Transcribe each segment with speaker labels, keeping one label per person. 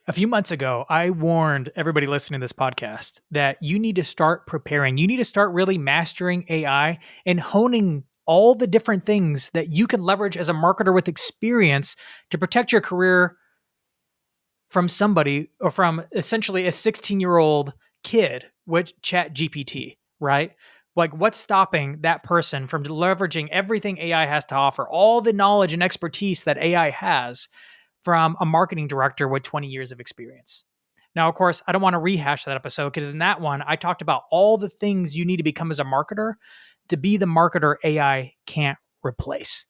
Speaker 1: A few months ago, I warned everybody listening to this podcast that you need to start preparing. You need to start really mastering AI and honing all the different things that you can leverage as a marketer with experience to protect your career from somebody or from essentially a 16-year-old kid with ChatGPT, right? Like, what's stopping that person from leveraging everything AI has to offer, all the knowledge and expertise that AI has from a marketing director with 20 years of experience? Now, of course, I don't want to rehash that episode because in that one, I talked about all the things you need to become as a marketer to be the marketer AI can't replace.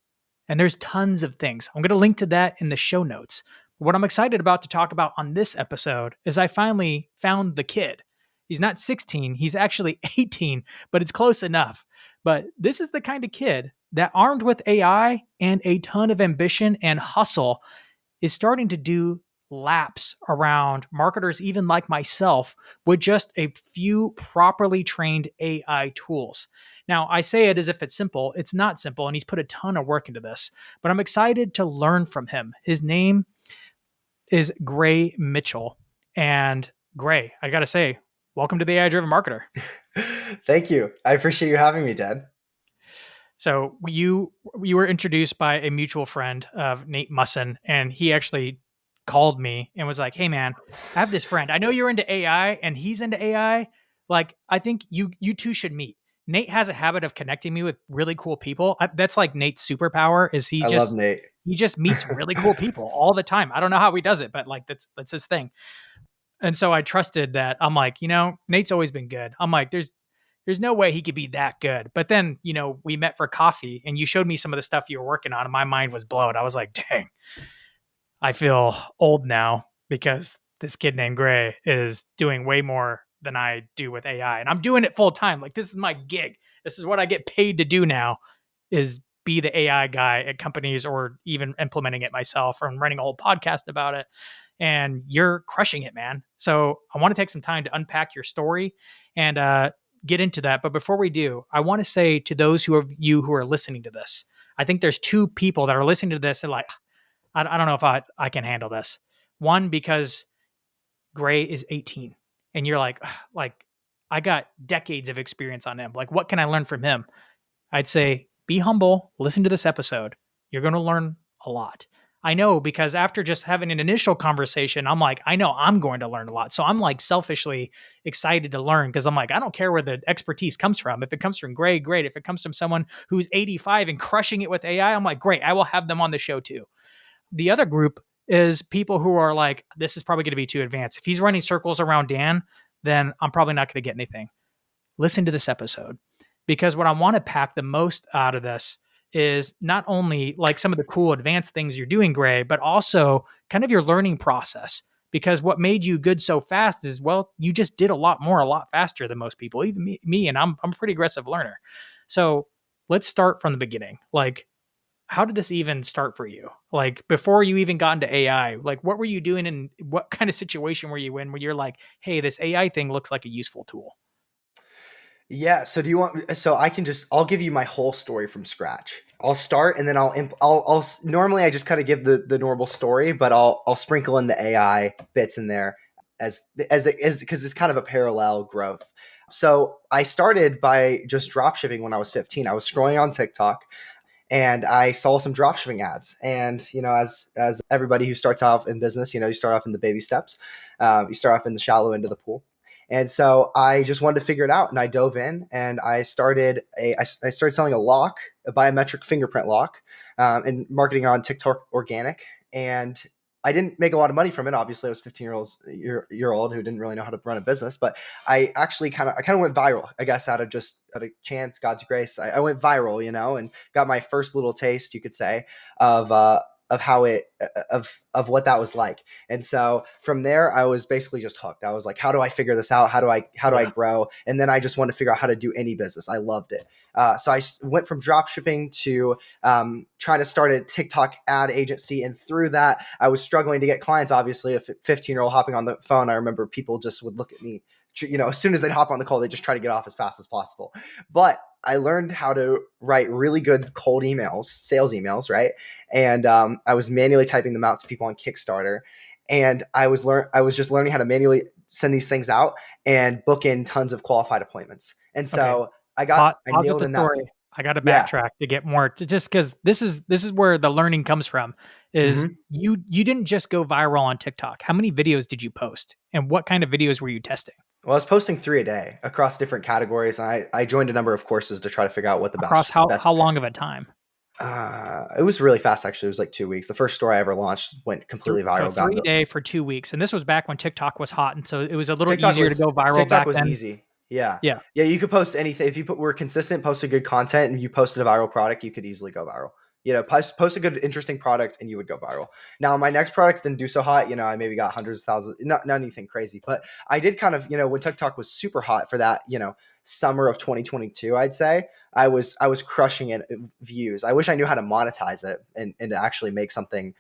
Speaker 1: And there's tons of things. I'm going to link to that in the show notes. What I'm excited about to talk about on this episode is I finally found the kid. He's not 16, he's actually 18, but it's close enough. But this is the kind of kid that, armed with AI and a ton of ambition and hustle, is starting to do laps around marketers, even like myself, with just a few properly trained AI tools. Now, I say it as if it's simple. It's not simple, and he's put a ton of work into this, but I'm excited to learn from him. His name is Gray Mitchell. And Gray, I got to say, welcome to the AI Driven Marketer.
Speaker 2: Thank you. I appreciate you having me, Dad.
Speaker 1: So you were introduced by a mutual friend of Nate Musson, and he actually called me and was like, "Hey man, I have this friend. I know you're into AI and he's into AI. Like, I think you two should meet." Nate has a habit of connecting me with really cool people. That's like Nate's superpower is
Speaker 2: I love Nate.
Speaker 1: he just meets really cool people all the time. I don't know how he does it, but like that's his thing. And so I trusted that. I'm like, Nate's always been good. I'm like, there's no way he could be that good. But then, we met for coffee and you showed me some of the stuff you were working on and my mind was blown. I was like, dang, I feel old now because this kid named Gray is doing way more than I do with AI. And I'm doing it full time. Like, this is my gig. This is what I get paid to do now, is be the AI guy at companies or even implementing it myself or running a whole podcast about it. And you're crushing it, man. So I want to take some time to unpack your story and get into that. But before we do, I want to say to those who are listening to this, I think there's two people that are listening to this and like, I don't know if I can handle this. One, because Gray is 18 and you're like, "Ugh, like I got decades of experience on him. Like, what can I learn from him?" I'd say be humble, listen to this episode. You're going to learn a lot. I know, because after just having an initial conversation, I'm like, I know I'm going to learn a lot. So I'm like selfishly excited to learn because I'm like, I don't care where the expertise comes from. If it comes from Gray, great. If it comes from someone who's 85 and crushing it with AI, I'm like, great. I will have them on the show too. The other group is people who are like, this is probably going to be too advanced. If he's running circles around Dan, then I'm probably not going to get anything. Listen to this episode, because what I want to pack the most out of this is not only like some of the cool advanced things you're doing, Gray, but also kind of your learning process. Because what made you good so fast is, well, you just did a lot more, a lot faster than most people, even me and I'm a pretty aggressive learner. So let's start from the beginning. Like, how did this even start for you? Like, before you even got into AI, like what were you doing and what kind of situation were you in where you're like, hey, this AI thing looks like a useful tool?
Speaker 2: Yeah. So do you want? So I'll give you my whole story from scratch. I'll start and then I'll normally I just kind of give the normal story, but I'll sprinkle in the AI bits in there as because it's kind of a parallel growth. So I started by just drop shipping when I was 15. I was scrolling on TikTok and I saw some dropshipping ads. And as everybody who starts off in business, you start off in the baby steps. You start off in the shallow end of the pool. And so I just wanted to figure it out, and I dove in, and I started selling a lock, a biometric fingerprint lock, and marketing on TikTok organic. And I didn't make a lot of money from it. Obviously, I was 15 year old who didn't really know how to run a business, but I actually kind of went viral. I guess out of chance, God's grace, I went viral, and got my first little taste, you could say, of how of what that was like. And so from there, I was basically just hooked. I was like, how do I figure this out? How do I
Speaker 1: Yeah.
Speaker 2: grow? And then I just wanted to figure out how to do any business. I loved it. So I went from drop shipping to trying to start a TikTok ad agency. And through that, I was struggling to get clients. Obviously, a 15-year-old hopping on the phone, I remember people just would look at me, as soon as they'd hop on the call, they just try to get off as fast as possible. But I learned how to write really good cold emails, sales emails, right? And I was manually typing them out to people on Kickstarter. and I was just learning how to manually send these things out and book in tons of qualified appointments. And
Speaker 1: Okay.
Speaker 2: so I
Speaker 1: Pause with
Speaker 2: nailed
Speaker 1: the
Speaker 2: in that.
Speaker 1: story. I got to
Speaker 2: Yeah.
Speaker 1: backtrack to get more to just because this is where the learning comes from. Is
Speaker 2: Hmm.
Speaker 1: you didn't just go viral on TikTok. How many videos did you post, and what kind of videos were you testing
Speaker 2: Well, I was posting 3 a day across different categories, and I joined a number of courses to try to figure out what the
Speaker 1: across
Speaker 2: best.
Speaker 1: how long of a time?
Speaker 2: It was really fast, actually. It was like 2 weeks. The first store I ever launched went completely
Speaker 1: So
Speaker 2: viral. Got
Speaker 1: three
Speaker 2: into
Speaker 1: day for 2 weeks, and this was back when TikTok was hot, and so it was a little
Speaker 2: TikTok
Speaker 1: easier to
Speaker 2: was
Speaker 1: go viral
Speaker 2: TikTok
Speaker 1: back
Speaker 2: was
Speaker 1: then.
Speaker 2: easy. Yeah.
Speaker 1: Yeah.
Speaker 2: Yeah, you could post anything. If you were consistent, posted good content, and you posted a viral product, you could easily go viral. Post a good, interesting product, and you would go viral. Now, my next products didn't do so hot. I maybe got hundreds of thousands, not anything crazy, but I did kind of, when TikTok was super hot for that, summer of 2022, I'd say I was crushing it views. I wish I knew how to monetize it and to actually make something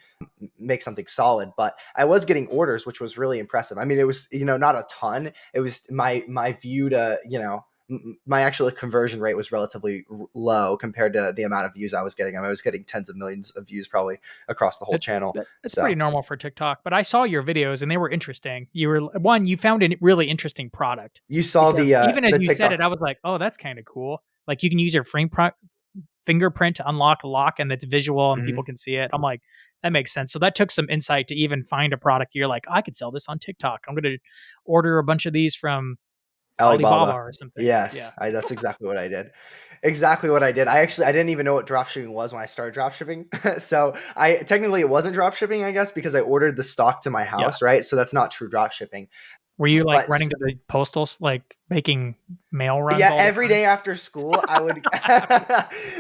Speaker 2: solid, but I was getting orders, which was really impressive. I mean, it was, not a ton. It was my view to, my actual conversion rate was relatively low compared to the amount of views I was getting. I was getting tens of millions of views probably across the whole channel.
Speaker 1: It's
Speaker 2: So
Speaker 1: pretty normal for TikTok, but I saw your videos and they were interesting. You found a really interesting product
Speaker 2: you saw
Speaker 1: because
Speaker 2: the
Speaker 1: even as you said it,
Speaker 2: TikTok.
Speaker 1: I was like, oh, that's kind of cool. Like you can use your fingerprint to unlock a lock and it's visual and people
Speaker 2: Mhm.
Speaker 1: can see it. I'm like, that makes sense. So that took some insight to even find a product. You're like, I could sell this on TikTok. I'm going to order a bunch of these from Alibaba
Speaker 2: Alibaba.
Speaker 1: or something. Yeah.
Speaker 2: Yes, that's exactly what I did. Exactly what I did. I didn't even know what dropshipping was when I started dropshipping. So I technically it wasn't dropshipping, I guess, because I ordered the stock to my
Speaker 1: Yeah.
Speaker 2: house, right? So that's not true dropshipping.
Speaker 1: Were you like
Speaker 2: But
Speaker 1: running to the postals, like making mail runs
Speaker 2: yeah,
Speaker 1: all the
Speaker 2: every
Speaker 1: time?
Speaker 2: day after school, I would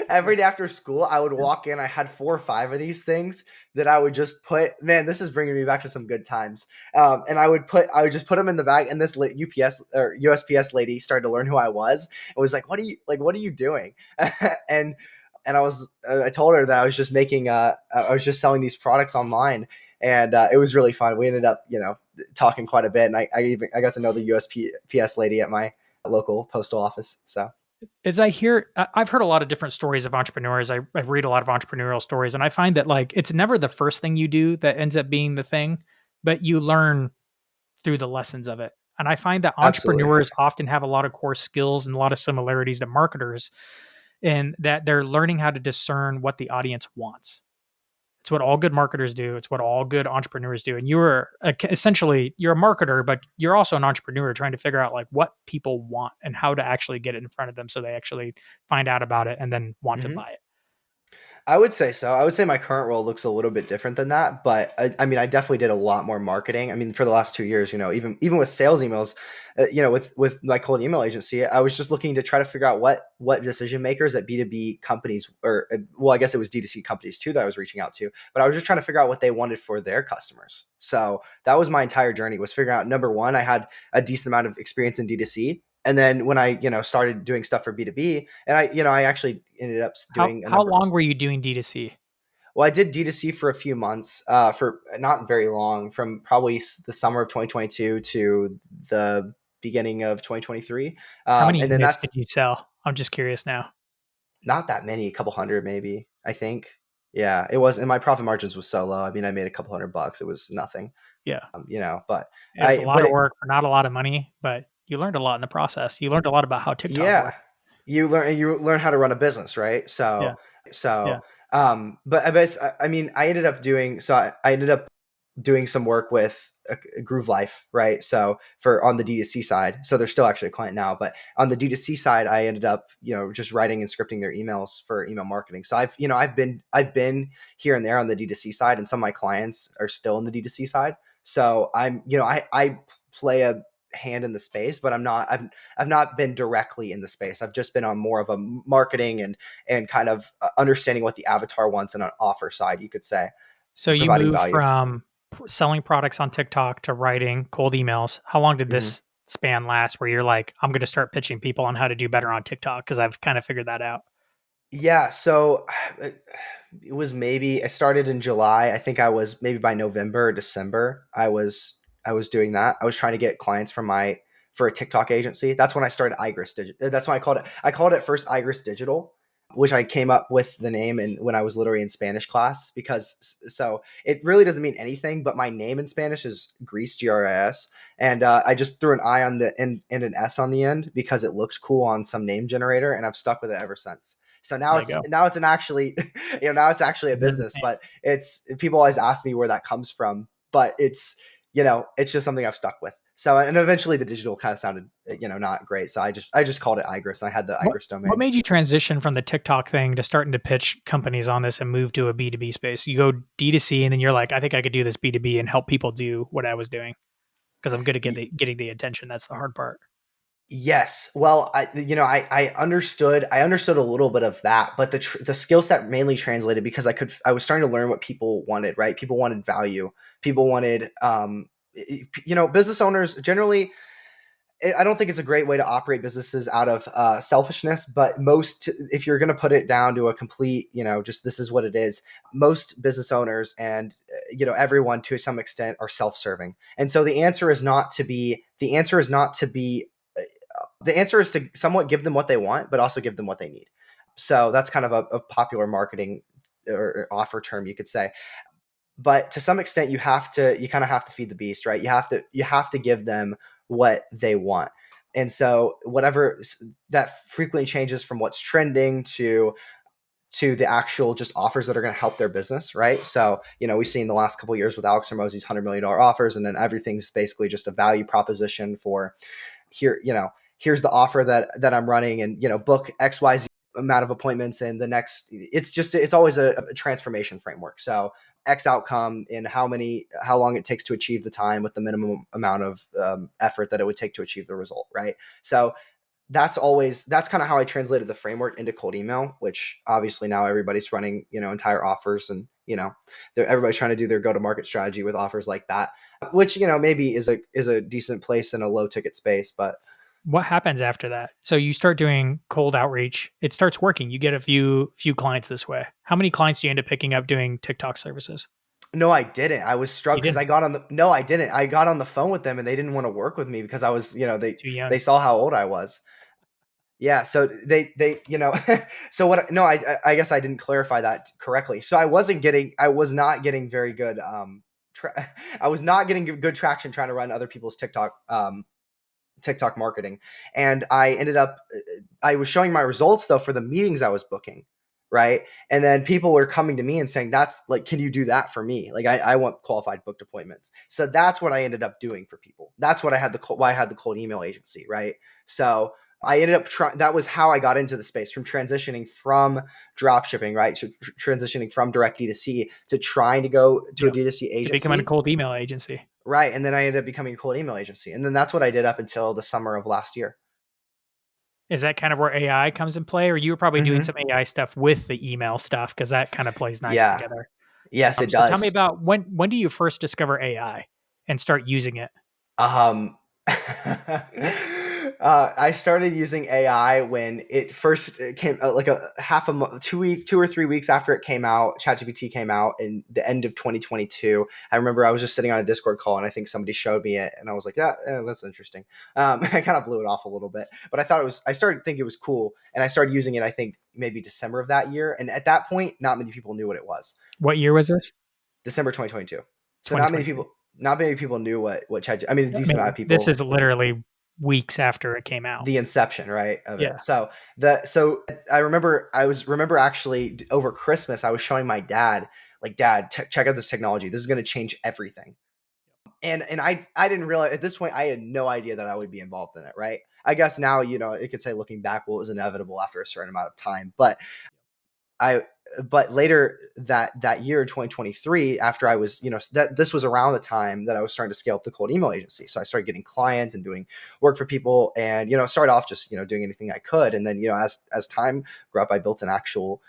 Speaker 2: every day after school, I would walk in. I had 4 or 5 of these things that I would just put. Man, this is bringing me back to some good times. And I would just put them in the bag. And this UPS or USPS lady started to learn who I was and was like, What are you doing?" and I told her that I was just I was just selling these products online, and it was really fun. We ended up, talking quite a bit, and I got to know the USPS lady at my local postal office. So
Speaker 1: As I've heard a lot of different stories of entrepreneurs. I read a lot of entrepreneurial stories, and I find that like it's never the first thing you do that ends up being the thing, but you learn through the lessons of it. And I find that
Speaker 2: absolutely.
Speaker 1: entrepreneurs often have a lot of core skills and a lot of similarities to marketers in that they're learning how to discern what the audience wants. It's what all good marketers do. It's what all good entrepreneurs do. And essentially you're a marketer, but you're also an entrepreneur trying to figure out like what people want and how to actually get it in front of them so they actually find out about it and then want to
Speaker 2: Hmm.
Speaker 1: buy it.
Speaker 2: I would say so. I would say my current role looks a little bit different than that, but I mean, I definitely did a lot more marketing. I mean, for the last 2 years, even with sales emails, with my cold email agency, I was just looking to try to figure out what decision makers at B2B companies, or well, I guess it was D2C companies too that I was reaching out to, but I was just trying to figure out what they wanted for their customers. So that was my entire journey, was figuring out, number one, I had a decent amount of experience in D2C. And then when I, started doing stuff for B2B, and I actually ended up doing a
Speaker 1: How
Speaker 2: number.
Speaker 1: long were you doing D2C?
Speaker 2: Well, I did D2C for a few months, for not very long, from probably the summer of 2022 to the beginning of 2023.
Speaker 1: How many
Speaker 2: And then
Speaker 1: units
Speaker 2: that's
Speaker 1: did you sell? I'm just curious now.
Speaker 2: not that many, a couple hundred maybe, I think. Yeah, it was. And my profit margins was so low. I mean, I made a couple $100. It was nothing,
Speaker 1: Yeah.
Speaker 2: but
Speaker 1: It was a lot
Speaker 2: but
Speaker 1: of work for not a lot of money, but you learned a lot in the process. You learned a lot about how TikTok
Speaker 2: yeah,
Speaker 1: worked.
Speaker 2: you learn how to run a business, right?
Speaker 1: Yeah. Yeah.
Speaker 2: So, I mean, I ended up doing some work with Groove Life, right? So for on the D2C side, so they're still actually a client now, but on the D2C side, I ended up, just writing and scripting their emails for email marketing. So I've been here and there on the D2C side, and some of my clients are still in the D2C side. So I play a hand in the space, but I've not been directly in the space. I've just been on more of a marketing and kind of understanding what the avatar wants and an offer side, you could say,
Speaker 1: So you
Speaker 2: providing
Speaker 1: moved
Speaker 2: value.
Speaker 1: from selling products on TikTok to writing cold emails. How long did
Speaker 2: Mhm.
Speaker 1: this span last where you're like, I'm going to start pitching people on how to do better on TikTok because I've kind of figured that out?
Speaker 2: Yeah, so it was maybe I started in July. I think I was maybe by November or December. I was doing that. I was trying to get clients for a TikTok agency. That's when I started Igris Digital. That's when I called it. I called it first Igris Digital. which I came up with the name and when I was literally in Spanish class, because so it really doesn't mean anything, but my name in Spanish is Greece, Gris, and I just threw an I on the and an S on the end because it looked cool on some name generator, and I've stuck with it ever since. So
Speaker 1: There you go.
Speaker 2: now it's an actually now it's actually a business, but it's people always ask me where that comes from, but it's it's just something I've stuck with. So, and eventually the digital kind of sounded, not great. So I just called it Igris. I had the
Speaker 1: What
Speaker 2: Igris
Speaker 1: what
Speaker 2: domain.
Speaker 1: made you transition from the TikTok thing to starting to pitch companies on this and move to a B2B space? You go D2C and then you're like, I think I could do this B2B and help people do what I was doing because I'm good at getting the attention. That's the hard part.
Speaker 2: Yes. Well, I understood a little bit of that, but the skill set mainly translated because I was starting to learn what people wanted, right? People wanted value. People wanted, business owners generally, I don't think it's a great way to operate businesses out of selfishness, but if you're going to put it down to a complete, just this is what it is, most business owners and, everyone to some extent are self-serving. And so the answer is to somewhat give them what they want, but also give them what they need. So that's kind of a popular marketing or offer term, you could say. But to some extent, you kind of have to feed the beast, right? You have to give them what they want. And so whatever that frequently changes from what's trending to the actual just offers that are going to help their business, right? So, we've seen the last couple of years with Alex Hormozi's $100 million offers, and then everything's basically just a value proposition for here, here's the offer that I'm running, and book XYZ amount of appointments, and the next it's always a transformation framework. So X outcome in how long it takes to achieve the time with the minimum amount of effort that it would take to achieve the result, right? So that's kind of how I translated the framework into cold email, which obviously now everybody's running, entire offers, and, everybody's trying to do their go-to-market strategy with offers like that, which, maybe is a decent place in a low ticket space, but
Speaker 1: What happens after that? So you start doing cold outreach. It starts working. You get a few clients this way. How many clients do you end up picking up doing TikTok services?
Speaker 2: no, I didn't. I was struck
Speaker 1: You
Speaker 2: because
Speaker 1: didn't.
Speaker 2: no, I didn't. I got on the phone with them and they didn't want to work with me because I was,
Speaker 1: Too young.
Speaker 2: they saw how old I was. Yeah, so they so what no I guess I didn't clarify that correctly. So I was not getting very good I was not getting good traction trying to run other people's TikTok marketing. And I was showing my results though for the meetings I was booking. Right. And then people were coming to me and saying, that's like, can you do that for me? Like, I want qualified booked appointments. So that's what I ended up doing for people. That's what why I had the cold email agency. Right. So I ended up trying, that was how I got into the space, from transitioning from drop shipping, right, to transitioning from direct D2C to trying to go to a
Speaker 1: Yeah.
Speaker 2: D2C
Speaker 1: To become a
Speaker 2: agency.
Speaker 1: cold email agency.
Speaker 2: Right. And then I ended up becoming a cold email agency. And then that's what I did up until the summer of last year.
Speaker 1: Is that kind of where AI comes in play? Or you were probably doing
Speaker 2: Mm-hmm.
Speaker 1: some AI stuff with the email stuff because that kind of plays nice
Speaker 2: Yeah.
Speaker 1: together.
Speaker 2: Yes, it
Speaker 1: So tell me
Speaker 2: does.
Speaker 1: about when do you first discover AI and start using it?
Speaker 2: Um, I started using AI when it first came, like a half a month, 2 weeks, 2 or 3 weeks after it came out. ChatGPT came out in the end of 2022. I remember I was just sitting on a Discord call and I think somebody showed me it, and I was like, yeah, that's interesting. I kind of blew it off a little bit, but I started thinking it was cool, and I started using it, I think maybe December of that year. And at that point, not many people knew what it was.
Speaker 1: What year was this?
Speaker 2: December 2022. So
Speaker 1: 2022.
Speaker 2: not many people knew what Chat. I mean, a
Speaker 1: I
Speaker 2: decent amount of
Speaker 1: mean, this
Speaker 2: people.
Speaker 1: is literally weeks after it came out.
Speaker 2: The inception, right, of
Speaker 1: Yeah.
Speaker 2: it. So I remember actually over Christmas I was showing my dad, like, Dad, check out this technology. This is going to change everything. And I didn't realize at this point, I had no idea that I would be involved in it. Right. I guess now, it could say looking back, well, it was inevitable after a certain amount of time, I but later that year in 2023, after I was, that this was around the time that I was starting to scale up the cold email agency. So I started getting clients and doing work for people, and, started off just, doing anything I could. And then, as time grew up, I built an actual,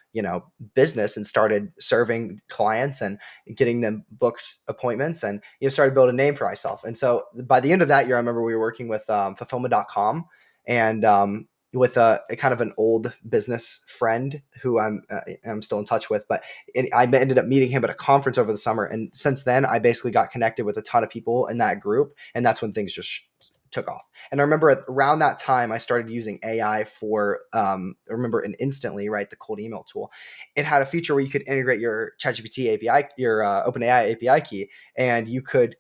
Speaker 2: business and started serving clients and getting them booked appointments, and, started building a name for myself. And so by the end of that year, I remember we were working with fulfillment.com, and with a kind of an old business friend who I'm still in touch with, but I ended up meeting him at a conference over the summer, and since then I basically got connected with a ton of people in that group, and that's when things just took off. And I remember around that time, I started using AI for, I remember in Instantly, right, the cold email tool. It had a feature where you could integrate your ChatGPT API, your OpenAI API key, and
Speaker 1: into
Speaker 2: you could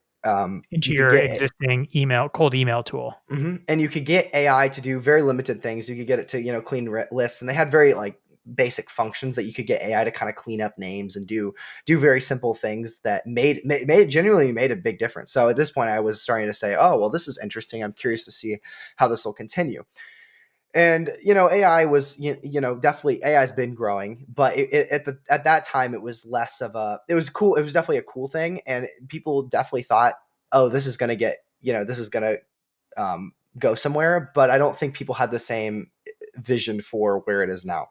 Speaker 1: your
Speaker 2: get
Speaker 1: existing cold email tool.
Speaker 2: and you could get AI to do very limited things. You could get it to, clean lists, and they had very like basic functions that you could get AI to kind of clean up names and do very simple things that genuinely made a big difference. So at this point, I was starting to say, oh, well, this is interesting. I'm curious to see how this will continue. And AI was definitely AI has been growing, but at that time it was less of a it was cool. It was definitely a cool thing, and people definitely thought, oh, this is going to get this is going to go somewhere. But I don't think people had the same vision for where it is now.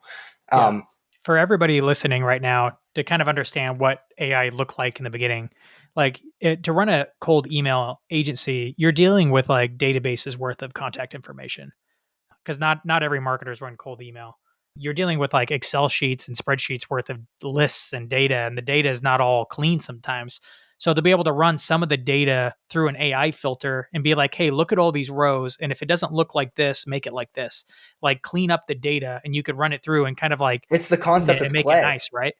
Speaker 1: Yeah.
Speaker 2: Um,
Speaker 1: For everybody listening right now to kind of understand what AI looked like in the beginning, to run a cold email agency, you're dealing with like databases worth of contact information because not every marketer's run cold email. You're dealing with like Excel sheets and spreadsheets worth of lists and data, and the data is not all clean sometimes. So to be able to run some of the data through an AI filter and be like, hey, look at all these rows, and if it doesn't look like this, make it like this. Like clean up the data, and you could run it through and kind of like
Speaker 2: it's the
Speaker 1: clean
Speaker 2: concept
Speaker 1: it and
Speaker 2: of
Speaker 1: make it
Speaker 2: clay.
Speaker 1: nice, right?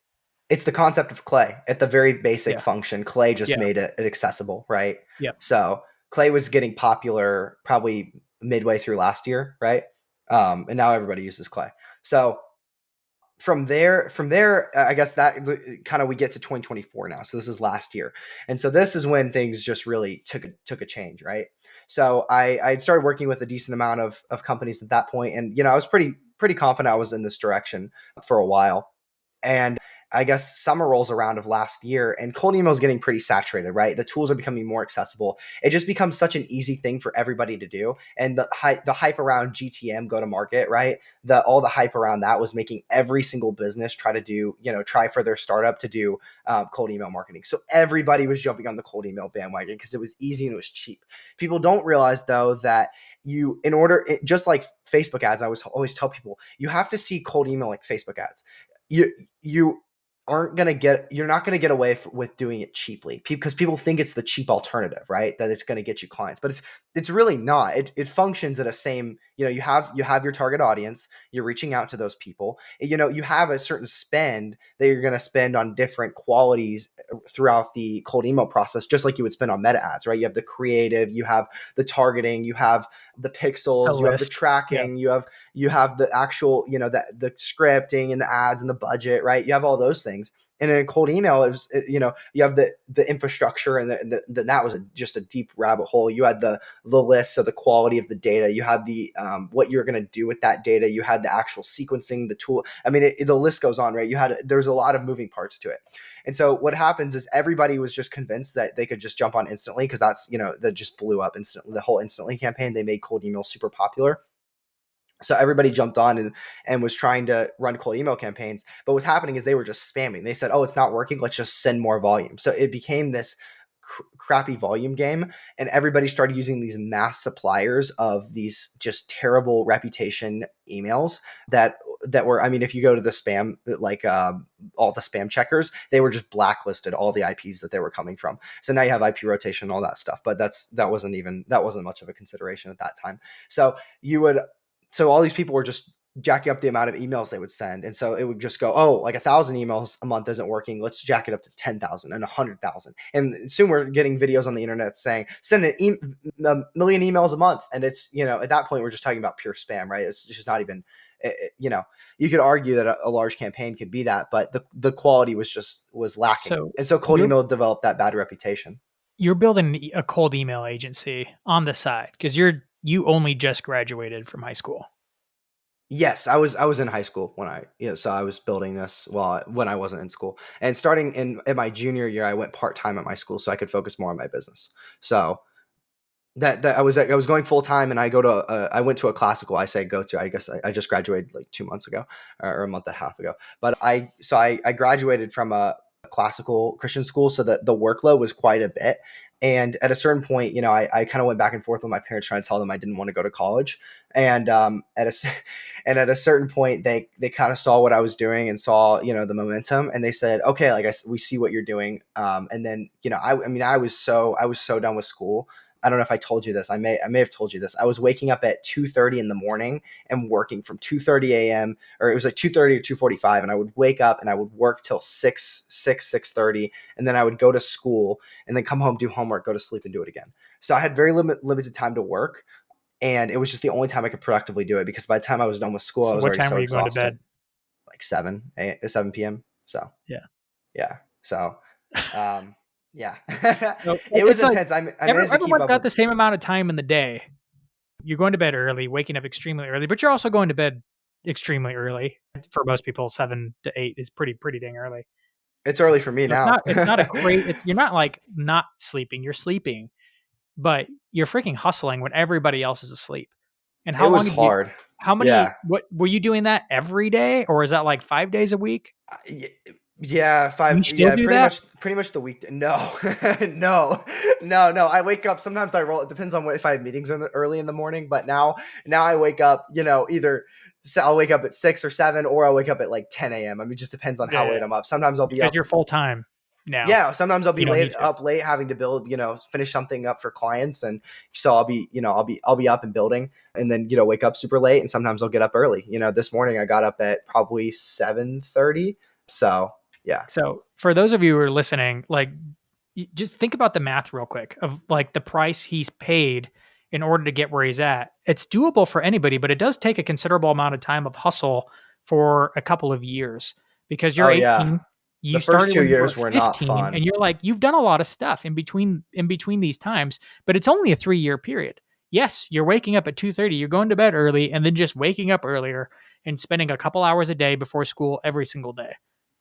Speaker 2: It's the concept of clay at the very basic
Speaker 1: Yeah,
Speaker 2: function. Clay just
Speaker 1: yeah,
Speaker 2: made it accessible, right?
Speaker 1: yeah.
Speaker 2: So clay was getting popular probably midway through last year, right? And now everybody uses clay. So from there, I guess that kind of we get to 2024 now. So this is last year, and so this is when things just really took a change, right? So I had started working with a decent amount of companies at that point, and I was pretty confident I was in this direction for a while. And I guess summer rolls around of last year, and cold email is getting pretty saturated, right? The tools are becoming more accessible. It just becomes such an easy thing for everybody to do. And the hype around GTM, go to market, right? All the hype around that was making every single business try to do, try for their startup to do cold email marketing. So everybody was jumping on the cold email bandwagon because it was easy and it was cheap. People don't realize though that just like Facebook ads, I always tell people, you have to see cold email like Facebook ads. You you're not going to get away with doing it cheaply because people think it's the cheap alternative, right? That it's going to get you clients, but it's really not. It functions at a same, you have your target audience, you're reaching out to those people, you have a certain spend that you're going to spend on different qualities throughout the cold email process, just like you would spend on meta ads, right? You have the creative, you have the targeting, you have the
Speaker 1: A
Speaker 2: pixels, you have the
Speaker 1: list. Yeah.
Speaker 2: tracking, you have the actual, the scripting and the ads and the budget, right? You have all those things. And in a cold email, it was, you have the infrastructure, and that was just a deep rabbit hole. You had the list, so the quality of the data. You had the what you're going to do with that data. You had the actual sequencing, the tool. I mean, the list goes on, right? There's a lot of moving parts to it. And so what happens is everybody was just convinced that they could just jump on Instantly because that's, that just blew up instantly. The whole Instantly campaign, they made cold email super popular. So everybody jumped on and was trying to run cold email campaigns. But what's happening is they were just spamming. They said, oh, it's not working. Let's just send more volume. So it became this crappy volume game. And everybody started using these mass suppliers of these just terrible reputation emails that were, I mean, if you go to the spam, like all the spam checkers, they were just blacklisted, all the IPs that they were coming from. So now you have IP rotation and all that stuff. But that wasn't much of a consideration at that time. So you would so all these people were just jacking up the amount of emails they would send. And so it would just go, oh, like 1,000 emails a month isn't working. Let's jack it up to 10,000 and 100,000. And soon we're getting videos on the internet saying, send a million emails a month. And it's, at that point, we're just talking about pure spam, right? It's just not even, you could argue that a large campaign could be that, but the quality was lacking.
Speaker 1: So
Speaker 2: And so cold
Speaker 1: you're
Speaker 2: email developed that bad reputation.
Speaker 1: you're building a cold email agency on the side because you only just graduated from high school.
Speaker 2: Yes, I was in high school when so I was building this when I wasn't in school. And starting in my junior year, I went part-time at my school so I could focus more on my business. So that I was going full time, and I went to a classical. I say go to. I guess I just graduated like 2 months ago, or a month and a half ago. But I graduated from a classical Christian school, so that the workload was quite a bit. And at a certain point, I kind of went back and forth with my parents trying to tell them I didn't want to go to college. And and at a certain point, they kind of saw what I was doing and saw the momentum, and they said, okay, like we see what you're doing. And then I mean I was so done with school I don't know if I told you this. I may have told you this. I was waking up at 2:30 in the morning and working from 2:30 a.m. or it was like 2:30 or 2:45, and I would wake up and I would work till 6:30, and then I would go to school and then come home, do homework, go to sleep, and do it again. So I had very limited time to work, and it was just the only time I could productively do it because by the time I was done with school, I
Speaker 1: So
Speaker 2: was
Speaker 1: what
Speaker 2: already
Speaker 1: time
Speaker 2: so
Speaker 1: were you going to
Speaker 2: exhausted.
Speaker 1: bed?
Speaker 2: Like 7 p.m. So
Speaker 1: Yeah.
Speaker 2: yeah. So yeah.
Speaker 1: So
Speaker 2: It was
Speaker 1: it's like
Speaker 2: intense. I managed to keep
Speaker 1: everyone's
Speaker 2: up
Speaker 1: got
Speaker 2: with.
Speaker 1: the same amount of time in the day. You're going to bed early, waking up extremely early, but you're also going to bed extremely early. For most people, 7 to 8 is pretty dang early.
Speaker 2: It's early for me
Speaker 1: So
Speaker 2: now.
Speaker 1: it's not a great. It's you're not like not sleeping. You're sleeping, but you're freaking hustling when everybody else is asleep. And
Speaker 2: It
Speaker 1: how long
Speaker 2: was
Speaker 1: did you?
Speaker 2: hard.
Speaker 1: How many?
Speaker 2: Yeah.
Speaker 1: What were you doing that every day, or is that like 5 days a week?
Speaker 2: Y- Yeah,
Speaker 1: You
Speaker 2: 5.
Speaker 1: still
Speaker 2: Yeah,
Speaker 1: do that?
Speaker 2: pretty much the week. No, no, no. I wake up. Sometimes I roll. It depends on if I have meetings early in the morning. But now I wake up. Either I'll wake up at 6 or 7, or I'll wake up at like 10 a.m. I mean, it just depends on
Speaker 1: Yeah,
Speaker 2: how
Speaker 1: yeah.
Speaker 2: late I'm up. Sometimes I'll be
Speaker 1: Because
Speaker 2: up.
Speaker 1: you're full time now.
Speaker 2: Yeah, sometimes I'll be
Speaker 1: You don't
Speaker 2: late
Speaker 1: need to.
Speaker 2: up late having to build, finish something up for clients, and so I'll be up and building, and then wake up super late, and sometimes I'll get up early. This morning I got up at probably 7:30. So yeah.
Speaker 1: So for those of you who are listening, like just think about the math real quick of like the price he's paid in order to get where he's at. It's doable for anybody, but it does take a considerable amount of time of hustle for a couple of years because you're
Speaker 2: Oh yeah.
Speaker 1: 18,
Speaker 2: The
Speaker 1: you
Speaker 2: first
Speaker 1: started
Speaker 2: two
Speaker 1: when you were
Speaker 2: years were not
Speaker 1: 15
Speaker 2: fun.
Speaker 1: and you're like you've done a lot of stuff in between these times, but it's only a 3-year period. Yes, you're waking up at 2:30, you're going to bed early and then just waking up earlier and spending a couple hours a day before school every single day.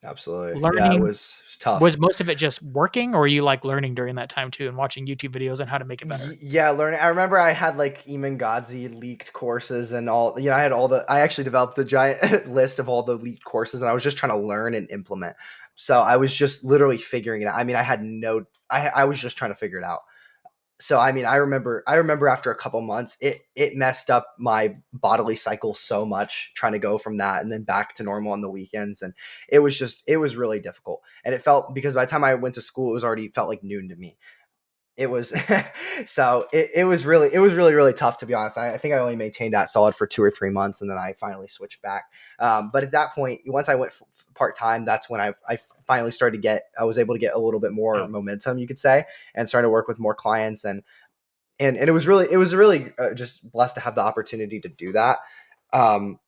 Speaker 2: Absolutely. Yeah, it
Speaker 1: Learning
Speaker 2: was tough.
Speaker 1: was most of it just working, or you like learning during that time too and watching YouTube videos on how to make it better?
Speaker 2: Yeah, learning. I remember I had like Eamon Godzi leaked courses and all. I had all the. I actually developed a giant list of all the leaked courses, and I was just trying to learn and implement. So I was just literally figuring it out. I mean, I had no. I was just trying to figure it out. So I mean, I remember after a couple months, it messed up my bodily cycle so much trying to go from that and then back to normal on the weekends, and it was really difficult. And it felt because by the time I went to school, it felt like noon to me. It was so it was really tough, to be honest. I think I only maintained that solid for 2 or 3 months, and then I finally switched back. But at that point, once I went part-time, that's when I finally started to I was able to get a little bit more
Speaker 1: Yeah.
Speaker 2: momentum, you could say, and started to work with more clients, and it was really just blessed to have the opportunity to do that. Um,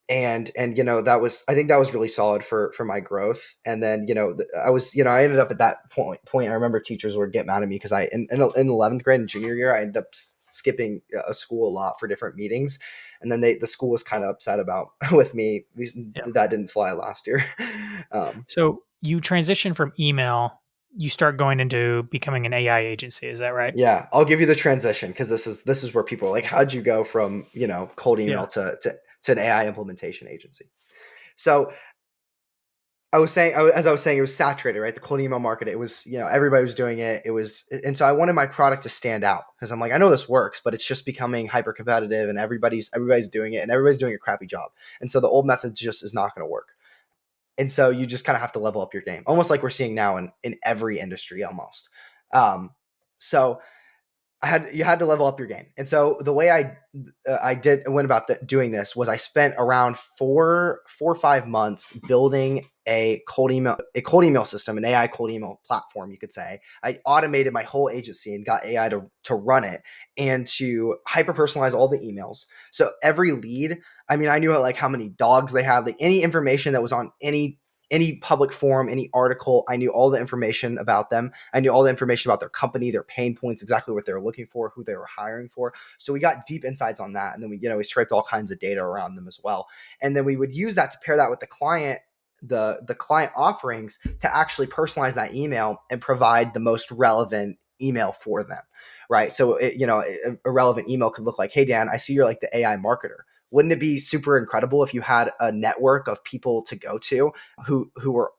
Speaker 2: and I think that was really solid for my growth. And then I ended up at that point. I remember teachers would get mad at me because in 11th grade and junior year I ended up skipping a school a lot for different meetings, and then the school was kind of upset about with me because
Speaker 1: Yeah.
Speaker 2: that didn't fly last year. um,
Speaker 1: So you transition from email, you start going into becoming an AI agency. Is that right?
Speaker 2: yeah, I'll give you the transition because this is where people are like, how'd you go from cold
Speaker 1: Yeah.
Speaker 2: email to an AI implementation agency? So as I was saying, it was saturated, right? The cold email market, it was, everybody was doing it. And so I wanted my product to stand out because I'm like, I know this works, but it's just becoming hyper competitive, and everybody's doing it, and everybody's doing a crappy job. And so the old method just is not going to work. And so you just kind of have to level up your game, almost like we're seeing now in every industry almost. So you had to level up your game. And so the way I went about doing this was I spent around 4 or 5 months building a cold email system, an AI cold email platform, you could say. I automated my whole agency and got AI to run it and to hyper personalize all the emails. So every lead, I mean, I knew like how many dogs they had, like any information that was on any public forum, any article. I knew all the information about them. I knew all the information about their company, their pain points, exactly what they were looking for, who they were hiring for. So we got deep insights on that. And then we scraped all kinds of data around them as well. And then we would use that to pair that with the client, the client offerings, to actually personalize that email and provide the most relevant email for them. Right. So a relevant email could look like, hey Dan, I see you're like the AI marketer. Wouldn't it be super incredible if you had a network of people to go to who are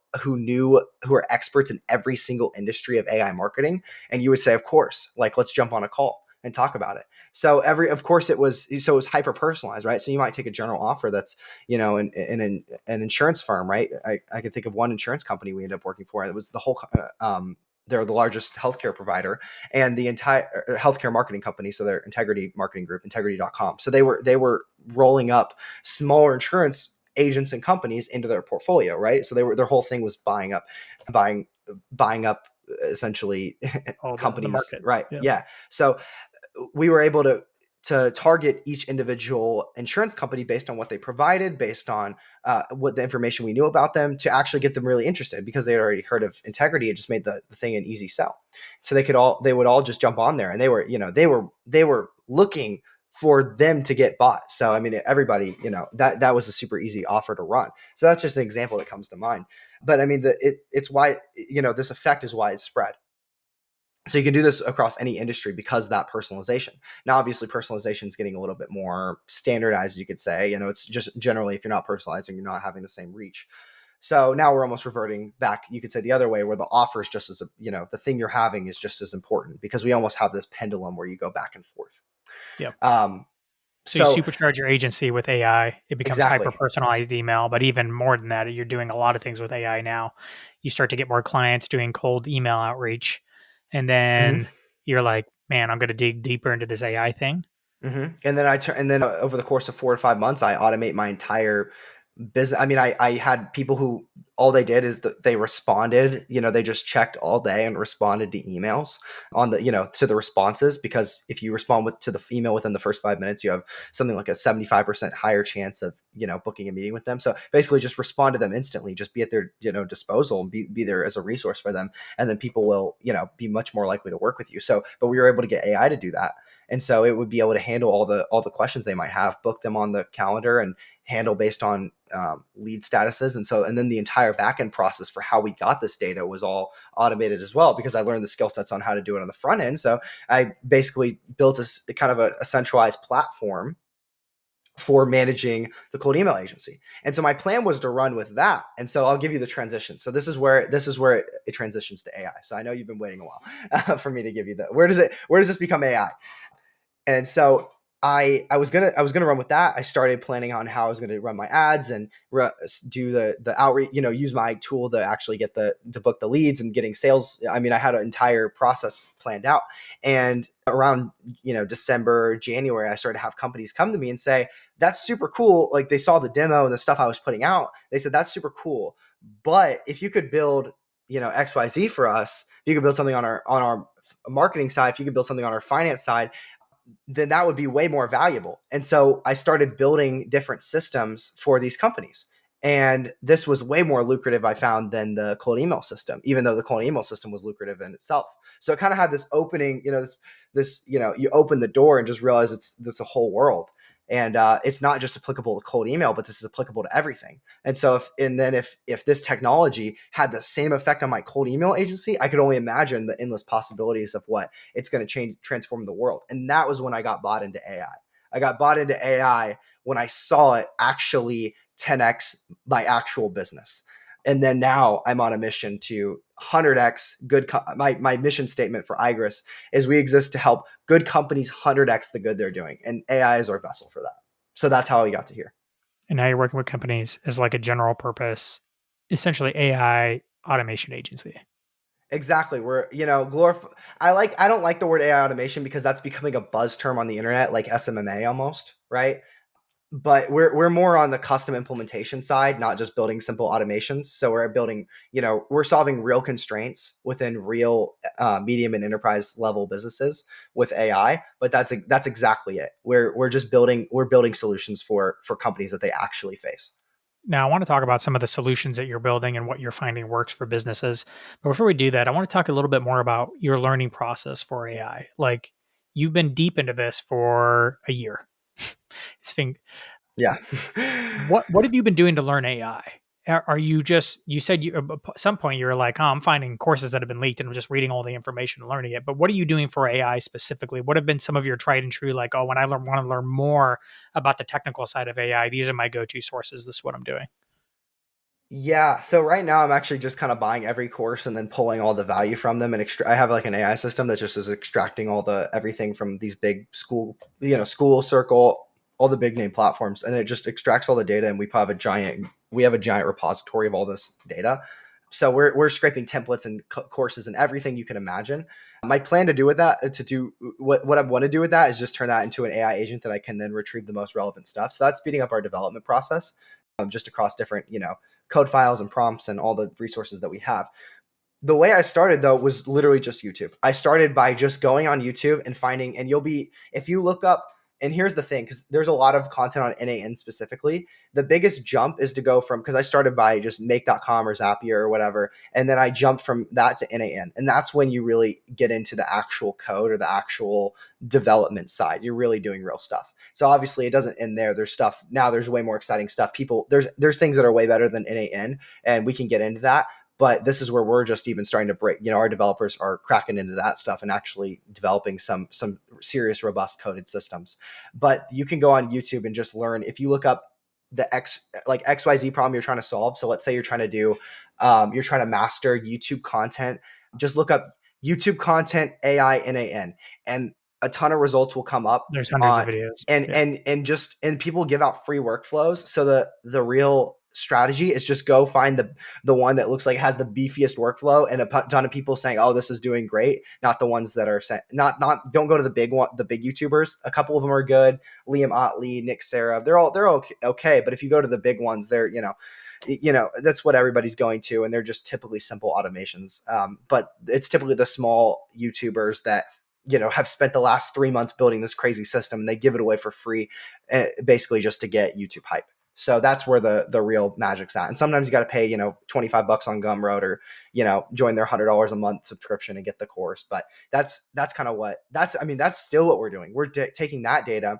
Speaker 2: experts in every single industry of AI marketing? And you would say, of course, like, let's jump on a call and talk about it. So of course it was hyper personalized, right? So you might take a general offer that's, an insurance firm, right? I could think of one insurance company we ended up working for. It was the whole, they're the largest healthcare provider and the entire healthcare marketing company. So their Integrity Marketing Group, integrity.com. So they were rolling up smaller insurance agents and companies into their portfolio, right? So their whole thing was buying buying up essentially
Speaker 1: Oh, the
Speaker 2: companies,
Speaker 1: market.
Speaker 2: right?
Speaker 1: Yeah.
Speaker 2: Yeah. So we were able to target each individual insurance company based on what they provided, based on what the information we knew about them, to actually get them really interested, because they had already heard of Integrity. It just made the thing an easy sell. So they would all just jump on there, and they were looking for them to get bought. So I mean, everybody, that was a super easy offer to run. So that's just an example that comes to mind. But I mean, it's why, this effect is widespread. So you can do this across any industry because of that personalization. Now, obviously, personalization is getting a little bit more standardized, you could say. It's just generally, if you're not personalizing, you're not having the same reach. So now we're almost reverting back, you could say, the other way, where the offer is just as, the thing you're having is just as important, because we almost have this pendulum where you go back and forth.
Speaker 1: Yep.
Speaker 2: Um,
Speaker 1: So you
Speaker 2: so
Speaker 1: supercharge your agency with AI. It becomes hyper
Speaker 2: exactly.
Speaker 1: personalized email, but even more than that, you're doing a lot of things with AI now. You start to get more clients doing cold email outreach, and
Speaker 2: Mhm.
Speaker 1: then you're like, man, I'm going to dig deeper into this AI thing.
Speaker 2: And then over the course of 4 to 5 months, I automate my entire business. I mean, I had people who all they did is that they responded. They just checked all day and responded to emails on to the responses, because if you respond to the email within the first 5 minutes, you have something like a 75% higher chance of booking a meeting with them. So basically, just respond to them instantly. Just be at their disposal, and be there as a resource for them, and then people will be much more likely to work with you. So, but we were able to get AI to do that. And so it would be able to handle all the questions they might have, book them on the calendar, and handle based on lead statuses. And then the entire backend process for how we got this data was all automated as well, because I learned the skill sets on how to do it on the front end. So I basically built a kind of a centralized platform for managing the cold email agency. And so my plan was to run with that. And so I'll give you the transition. So this is where it transitions to AI. So I know you've been waiting a while for me to give you where does this become AI? And so I was gonna run with that. I started planning on how I was gonna run my ads and do the outreach. Use my tool to actually get to book the leads and getting sales. I mean, I had an entire process planned out. And around December, January, I started to have companies come to me and say, "That's super cool." Like, they saw the demo and the stuff I was putting out. They said, "That's super cool, but if you could build XYZ for us, if you could build something on our marketing side, if you could build something on our finance side, then that would be way more valuable." And so I started building different systems for these companies. And this was way more lucrative, I found, than the cold email system, even though the cold email system was lucrative in itself. So it kind of had this opening, you open the door and just realize it's a whole world. And it's not just applicable to cold email, but this is applicable to everything. And so if this technology had the same effect on my cold email agency, I could only imagine the endless possibilities of what it's going to transform the world. And that was when I got bought into AI. I got bought into AI when I saw it actually 10x my actual business. And then now I'm on a mission to 100x my mission statement for Igris is we exist to help good companies 100x the good they're doing. And AI is our vessel for that. So that's how we got to here.
Speaker 1: And now you're working with companies as like a general purpose, essentially AI automation agency.
Speaker 2: Exactly. We're, I don't like the word AI automation, because that's becoming a buzz term on the internet, like SMMA almost, right? But we're more on the custom implementation side, not just building simple automations. So we're building, we're solving real constraints within real medium and enterprise level businesses with AI. But that's exactly it. We're building solutions for companies that they actually face.
Speaker 1: Now, I want to talk about some of the solutions that you're building and what you're finding works for businesses. But before we do that, I want to talk a little bit more about your learning process for AI. Like, you've been deep into this for a year. It's been,
Speaker 2: Yeah.
Speaker 1: what have you been doing to learn AI? Are you just, you said at some point you were like, oh, I'm finding courses that have been leaked and I'm just reading all the information and learning it. But what are you doing for AI specifically? What have been some of your tried and true, like, oh, when I want to learn more about the technical side of AI, these are my go-to sources. This is what I'm doing.
Speaker 2: Yeah. So right now I'm actually just kind of buying every course and then pulling all the value from them. And I have like an AI system that just is extracting everything from these big school circle, all the big name platforms, and it just extracts all the data. And we have a giant repository of all this data. So we're scraping templates and courses and everything you can imagine. My plan to do with that, to do what I want to do with that, is just turn that into an AI agent that I can then retrieve the most relevant stuff. So that's speeding up our development process, just across different, code files and prompts and all the resources that we have. The way I started though was literally just YouTube. I started by just going on YouTube and finding, and if you look up, and here's the thing, because there's a lot of content on NAN specifically. The biggest jump is to go from, because I started by just make.com or Zapier or whatever, and then I jumped from that to NAN. And that's when you really get into the actual code or the actual development side. You're really doing real stuff. So obviously it doesn't end there. There's stuff now, there's way more exciting stuff. There's things that are way better than NAN, and we can get into that. But this is where we're just even starting to break, our developers are cracking into that stuff and actually developing some serious, robust coded systems. But you can go on YouTube and just learn. If you look up the XYZ problem you're trying to solve. So let's say you're trying to master YouTube content. Just look up YouTube content AI NAN, and a ton of results will come up
Speaker 1: There's hundreds of
Speaker 2: on,
Speaker 1: videos.
Speaker 2: and
Speaker 1: Yeah.
Speaker 2: and people give out free workflows. So the real strategy is just go find the one that looks like it has the beefiest workflow, and a ton of people saying, "Oh, this is doing great." Not the ones that are not don't go to the big YouTubers. A couple of them are good. Liam Otley, Nick Sarah, they're okay. But if you go to the big ones, they're that's what everybody's going to, and they're just typically simple automations. But it's typically the small YouTubers that have spent the last 3 months building this crazy system, and they give it away for free, basically just to get YouTube hype. So that's where the real magic's at. And sometimes you got to pay, $25 on Gumroad, or, join their $100 a month subscription and get the course. But that's kind of that's still what we're doing. We're taking that data,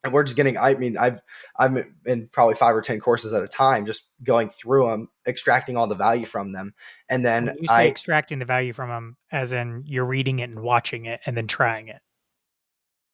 Speaker 2: and we're just I'm in probably 5 or 10 courses at a time, just going through them, extracting all the value from them. And then
Speaker 1: When you say extracting the value from them, as in you're reading it and watching it and then trying it.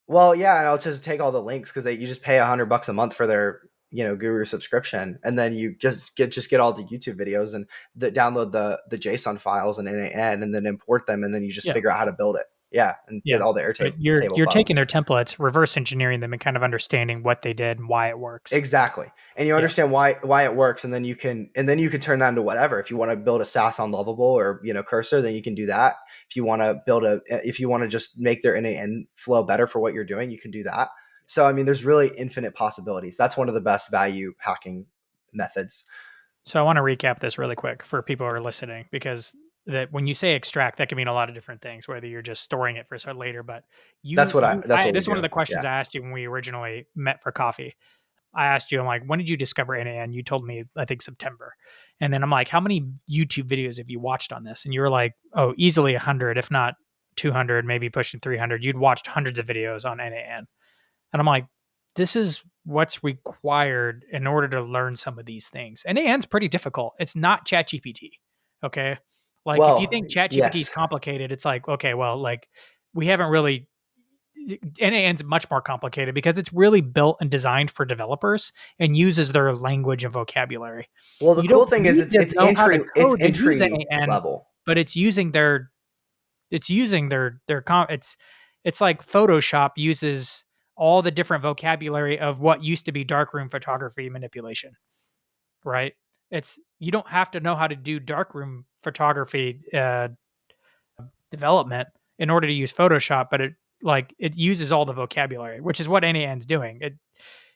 Speaker 2: well, yeah, and I'll just take all the links, because you just pay $100 a month for their guru subscription, and then you just get all the YouTube videos, and download the JSON files and NAN, and then import them, and then you just
Speaker 1: Yeah.
Speaker 2: figure out how to build it. Yeah, and get
Speaker 1: Yeah.
Speaker 2: all the
Speaker 1: But
Speaker 2: Airtable
Speaker 1: you're
Speaker 2: files.
Speaker 1: taking their templates, reverse engineering them, and kind of understanding what they did and why it works.
Speaker 2: Exactly. And you
Speaker 1: Yeah.
Speaker 2: understand why it works, and then you can turn that into whatever. If you want to build a SaaS on Lovable or Cursor, then you can do that. If you want to just make their NAN flow better for what you're doing, you can do that. So there's really infinite possibilities. That's one of the best value hacking methods.
Speaker 1: So I want to recap this really quick for people who are listening, because that when you say extract, that can mean a lot of different things, whether you're just storing it for so later. But
Speaker 2: That's what we
Speaker 1: this is one of
Speaker 2: do.
Speaker 1: the questions
Speaker 2: Yeah.
Speaker 1: I asked you when we originally met for coffee. I asked you, I'm like, when did you discover NAN? You told me, I think September. And then I'm like, how many YouTube videos have you watched on this? And you were like, oh, easily 100, if not 200, maybe pushing 300. You'd watched hundreds of videos on NAN. And I'm like, this is what's required in order to learn some of these things. And NAN's pretty difficult. It's not ChatGPT. Okay. Like if you
Speaker 2: Well,
Speaker 1: think ChatGPT is
Speaker 2: yes.
Speaker 1: complicated, it's like, okay, well, like we haven't really NAN's much more complicated because it's really built and designed for developers and uses their language and vocabulary.
Speaker 2: Well, the
Speaker 1: You
Speaker 2: cool
Speaker 1: don't
Speaker 2: thing is
Speaker 1: need to know how to
Speaker 2: it's
Speaker 1: code to use
Speaker 2: entry
Speaker 1: NAN,
Speaker 2: level.
Speaker 1: but it's using it's like Photoshop uses all the different vocabulary of what used to be darkroom photography manipulation, right? It's you don't have to know how to do darkroom photography development in order to use Photoshop, but it uses all the vocabulary, which is what NAN's doing.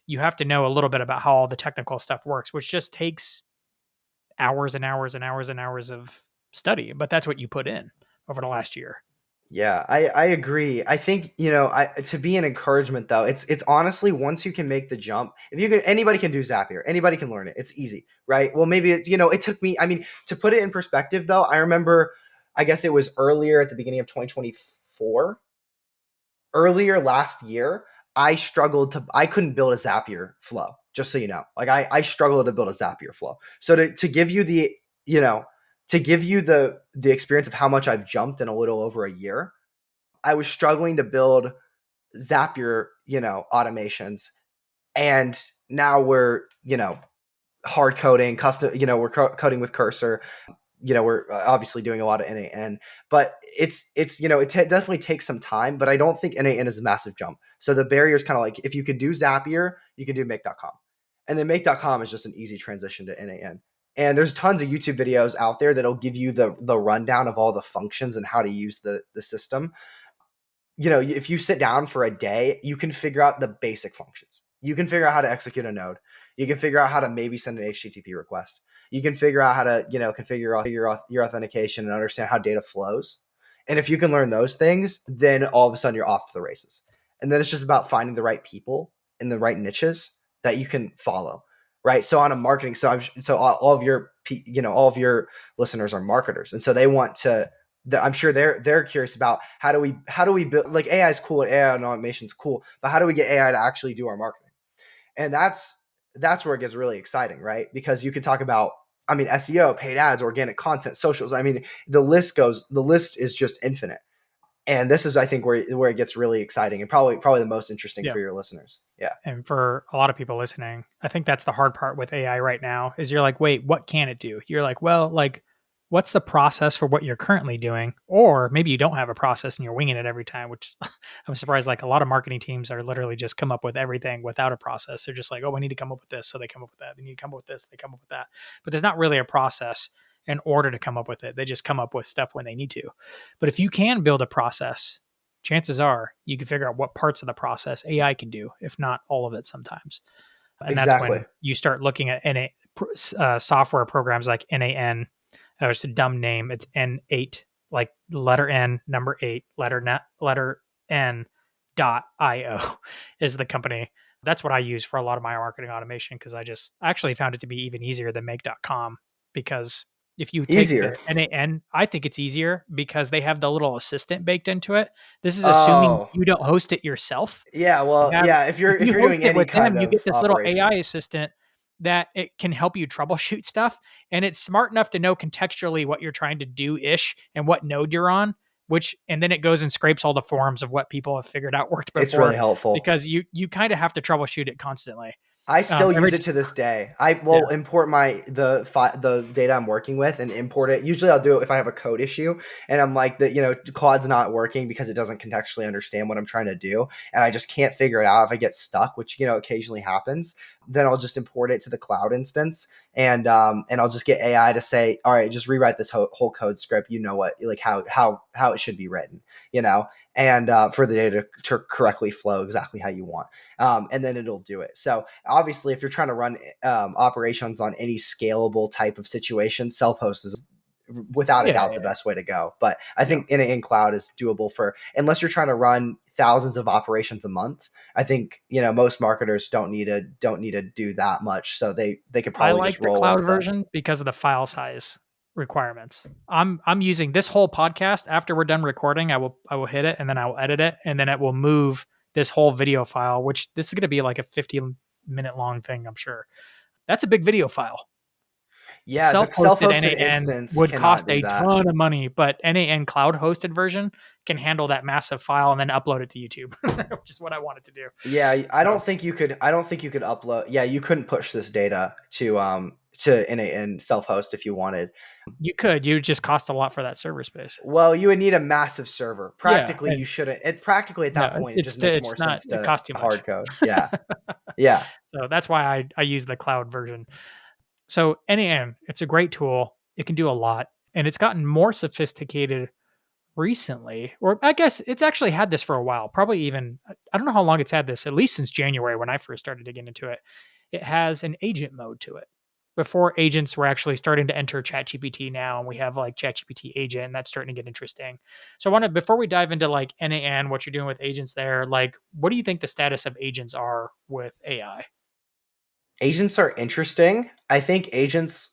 Speaker 1: You have to know a little bit about how all the technical stuff works, which just takes hours and hours and hours and hours of study. But that's what you put in over the last year.
Speaker 2: Yeah, I agree. I think, to be an encouragement though, it's honestly, once you can make the jump, if you can, anybody can do Zapier, anybody can learn it. It's easy, right? Well, maybe it's, it took me, to put it in perspective though, I remember, I guess it was earlier at the beginning of 2024, earlier last year, I couldn't build a Zapier flow, just so you know. Like I struggled to build a Zapier flow. So to give you you know, the experience of how much I've jumped in a little over a year, I was struggling to build Zapier, automations. And now we're, hard coding, custom, we're coding with Cursor. We're obviously doing a lot of NAN, but it's definitely takes some time, but I don't think NAN is a massive jump. So the barrier is kind of like, if you can do Zapier, you can do make.com. And then make.com is just an easy transition to NAN. And there's tons of YouTube videos out there that'll give you the rundown of all the functions and how to use the system. You know, if you sit down for a day, you can figure out the basic functions. You can figure out how to execute a node. You can figure out how to maybe send an HTTP request. You can figure out how to, you know, configure your authentication and understand how data flows. And if you can learn those things, then all of a sudden you're off to the races. And then it's just about finding the right people in the right niches that you can follow, right? So on a marketing, so all of your, you know, all of your listeners are marketers, and so they want to, I'm sure they're curious about how do we build, like, AI is cool and AI and automation is cool, but how do we get AI to actually do our marketing? And that's where it gets really exciting, right? Because you can talk about, I mean, SEO, paid ads, organic content, socials. I mean, the list is just infinite. And this is, I think, where it gets really exciting and probably the most interesting
Speaker 1: Yeah.
Speaker 2: for your listeners. Yeah,
Speaker 1: And for a lot of people listening, I think that's the hard part with AI right now is you're like, wait, what can it do? You're like, well, like, what's the process for what you're currently doing? Or maybe you don't have a process and you're winging it every time, which I'm surprised. Like a lot of marketing teams are literally just come up with everything without a process. They're just like, oh, we need to come up with this. So they come up with that. They need to come up with this. They come up with that. But there's not really a process in order to come up with it. They just come up with stuff when they need to. But if you can build a process, chances are you can figure out what parts of the process AI can do, if not all of it sometimes. And that's
Speaker 2: exactly.
Speaker 1: when you start looking at software programs like NAN. It's a dumb name. It's N8, like letter N, number 8, letter N dot IO is the company. That's what I use for a lot of my marketing automation because I actually found it to be even easier than make.com because if you take the
Speaker 2: Easier.
Speaker 1: NAN, I think it's easier because they have the little assistant baked into it. This is assuming
Speaker 2: Oh,
Speaker 1: you don't host it yourself.
Speaker 2: yeah.
Speaker 1: You
Speaker 2: Well,
Speaker 1: have
Speaker 2: yeah.
Speaker 1: if
Speaker 2: If
Speaker 1: you
Speaker 2: you're
Speaker 1: host
Speaker 2: doing
Speaker 1: it
Speaker 2: any
Speaker 1: with them,
Speaker 2: kind
Speaker 1: you get
Speaker 2: of
Speaker 1: this little AI
Speaker 2: operations,
Speaker 1: assistant that it can help you troubleshoot stuff, and it's smart enough to know contextually what you're trying to do ish and what node you're on, which and then it goes and scrapes all the forums of what people have figured out worked
Speaker 2: it's really
Speaker 1: before
Speaker 2: helpful.
Speaker 1: because you kind of have to troubleshoot it constantly.
Speaker 2: I still
Speaker 1: Every
Speaker 2: use it to this day. I
Speaker 1: Yeah.
Speaker 2: will import the data I'm working with and import it. Usually I'll do it if I have a code issue and I'm like, you know, Claude's not working because it doesn't contextually understand what I'm trying to do and I just can't figure it out. If I get stuck, which, you know, occasionally happens, then I'll just import it to the cloud instance and I'll just get AI to say, all right, just rewrite this whole code script. You know what, like how it should be written, you know, and for the data to correctly flow exactly how you want. And then it'll do it. So obviously, if you're trying to run operations on any scalable type of situation, self-host is without a
Speaker 1: Yeah,
Speaker 2: doubt the
Speaker 1: yeah,
Speaker 2: best way to go. But I
Speaker 1: yeah.
Speaker 2: think in cloud is doable for, unless you're trying to run thousands of operations a month. I think, you know, most marketers don't need to do that much, so they could
Speaker 1: I
Speaker 2: probably just
Speaker 1: like the
Speaker 2: roll
Speaker 1: cloud
Speaker 2: with the.
Speaker 1: version because of the file size requirements. I'm using this whole podcast after we're done recording, I will hit it and then I will edit it and then it will move this whole video file, which this is going to be like a 50-minute long thing, I'm sure. That's a big video file.
Speaker 2: Yeah, the
Speaker 1: Self-hosted
Speaker 2: self-hosted
Speaker 1: NAN
Speaker 2: instance
Speaker 1: would cost
Speaker 2: cannot do
Speaker 1: a
Speaker 2: that.
Speaker 1: ton of money, but NAN cloud-hosted version can handle that massive file and then upload it to YouTube, which is what I wanted to do.
Speaker 2: Yeah, I
Speaker 1: So
Speaker 2: don't think you could. I don't think you could upload. Yeah, you couldn't push this data to in self-host if you wanted.
Speaker 1: you just cost a lot for that server space.
Speaker 2: Well, you would need a massive server.
Speaker 1: Yeah,
Speaker 2: Practically, you
Speaker 1: and
Speaker 2: shouldn't. It practically at that
Speaker 1: no,
Speaker 2: point, it just makes more
Speaker 1: it's not.
Speaker 2: sense
Speaker 1: It
Speaker 2: to
Speaker 1: costs too much.
Speaker 2: hard code. Yeah, yeah.
Speaker 1: So that's why I use the cloud version. So NAM, it's a great tool. It can do a lot, and it's gotten more sophisticated recently. Or I guess it's actually had this for a while. Probably even I don't know how long it's had this. At least since January when I first started digging into it. It has an agent mode to it. Before agents were actually starting to enter ChatGPT now, and we have like ChatGPT agent, and that's starting to get interesting. So I want to before we dive into like NAN, what you're doing with agents there, like what do you think the status of agents are with AI?
Speaker 2: Agents are interesting. I think agents,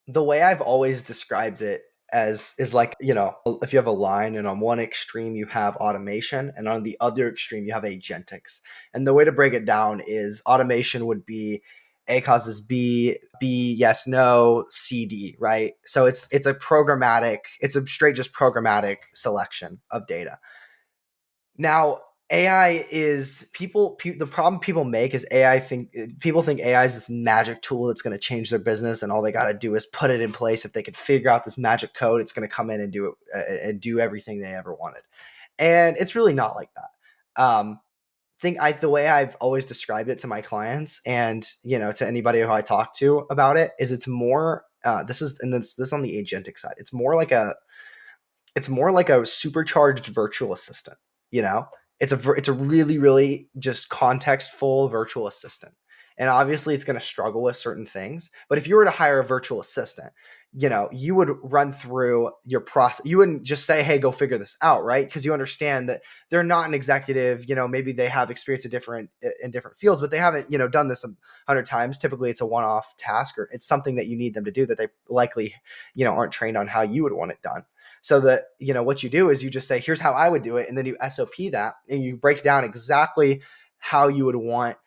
Speaker 2: the way I've always described it as is like, you know, if you have a line and on one extreme you have automation and on the other extreme you have agentics. And the way to break it down is automation would be A causes B, yes, no, C, D, right? So it's a straight just programmatic selection of data. Now, AI is the problem people make is people think AI is this magic tool that's going to change their business, and all they got to do is put it in place. If they could figure out this magic code, it's going to come in and do everything they ever wanted. And it's really not like that. the way I've always described it to my clients and, to anybody who I talk to about it is it's more, this on the agentic side. It's more like a supercharged virtual assistant, you know? It's a really, really just contextful virtual assistant. And obviously it's going to struggle with certain things. But if you were to hire a virtual assistant, you would run through your process. You wouldn't just say, hey, go figure this out, right? Because you understand that they're not an executive, maybe they have experience in different fields, but they haven't, done this 100 times. Typically it's a one-off task, or it's something that you need them to do that they likely, aren't trained on how you would want it done. So that, what you do is you just say, here's how I would do it. And then you SOP that and you break down exactly how you would want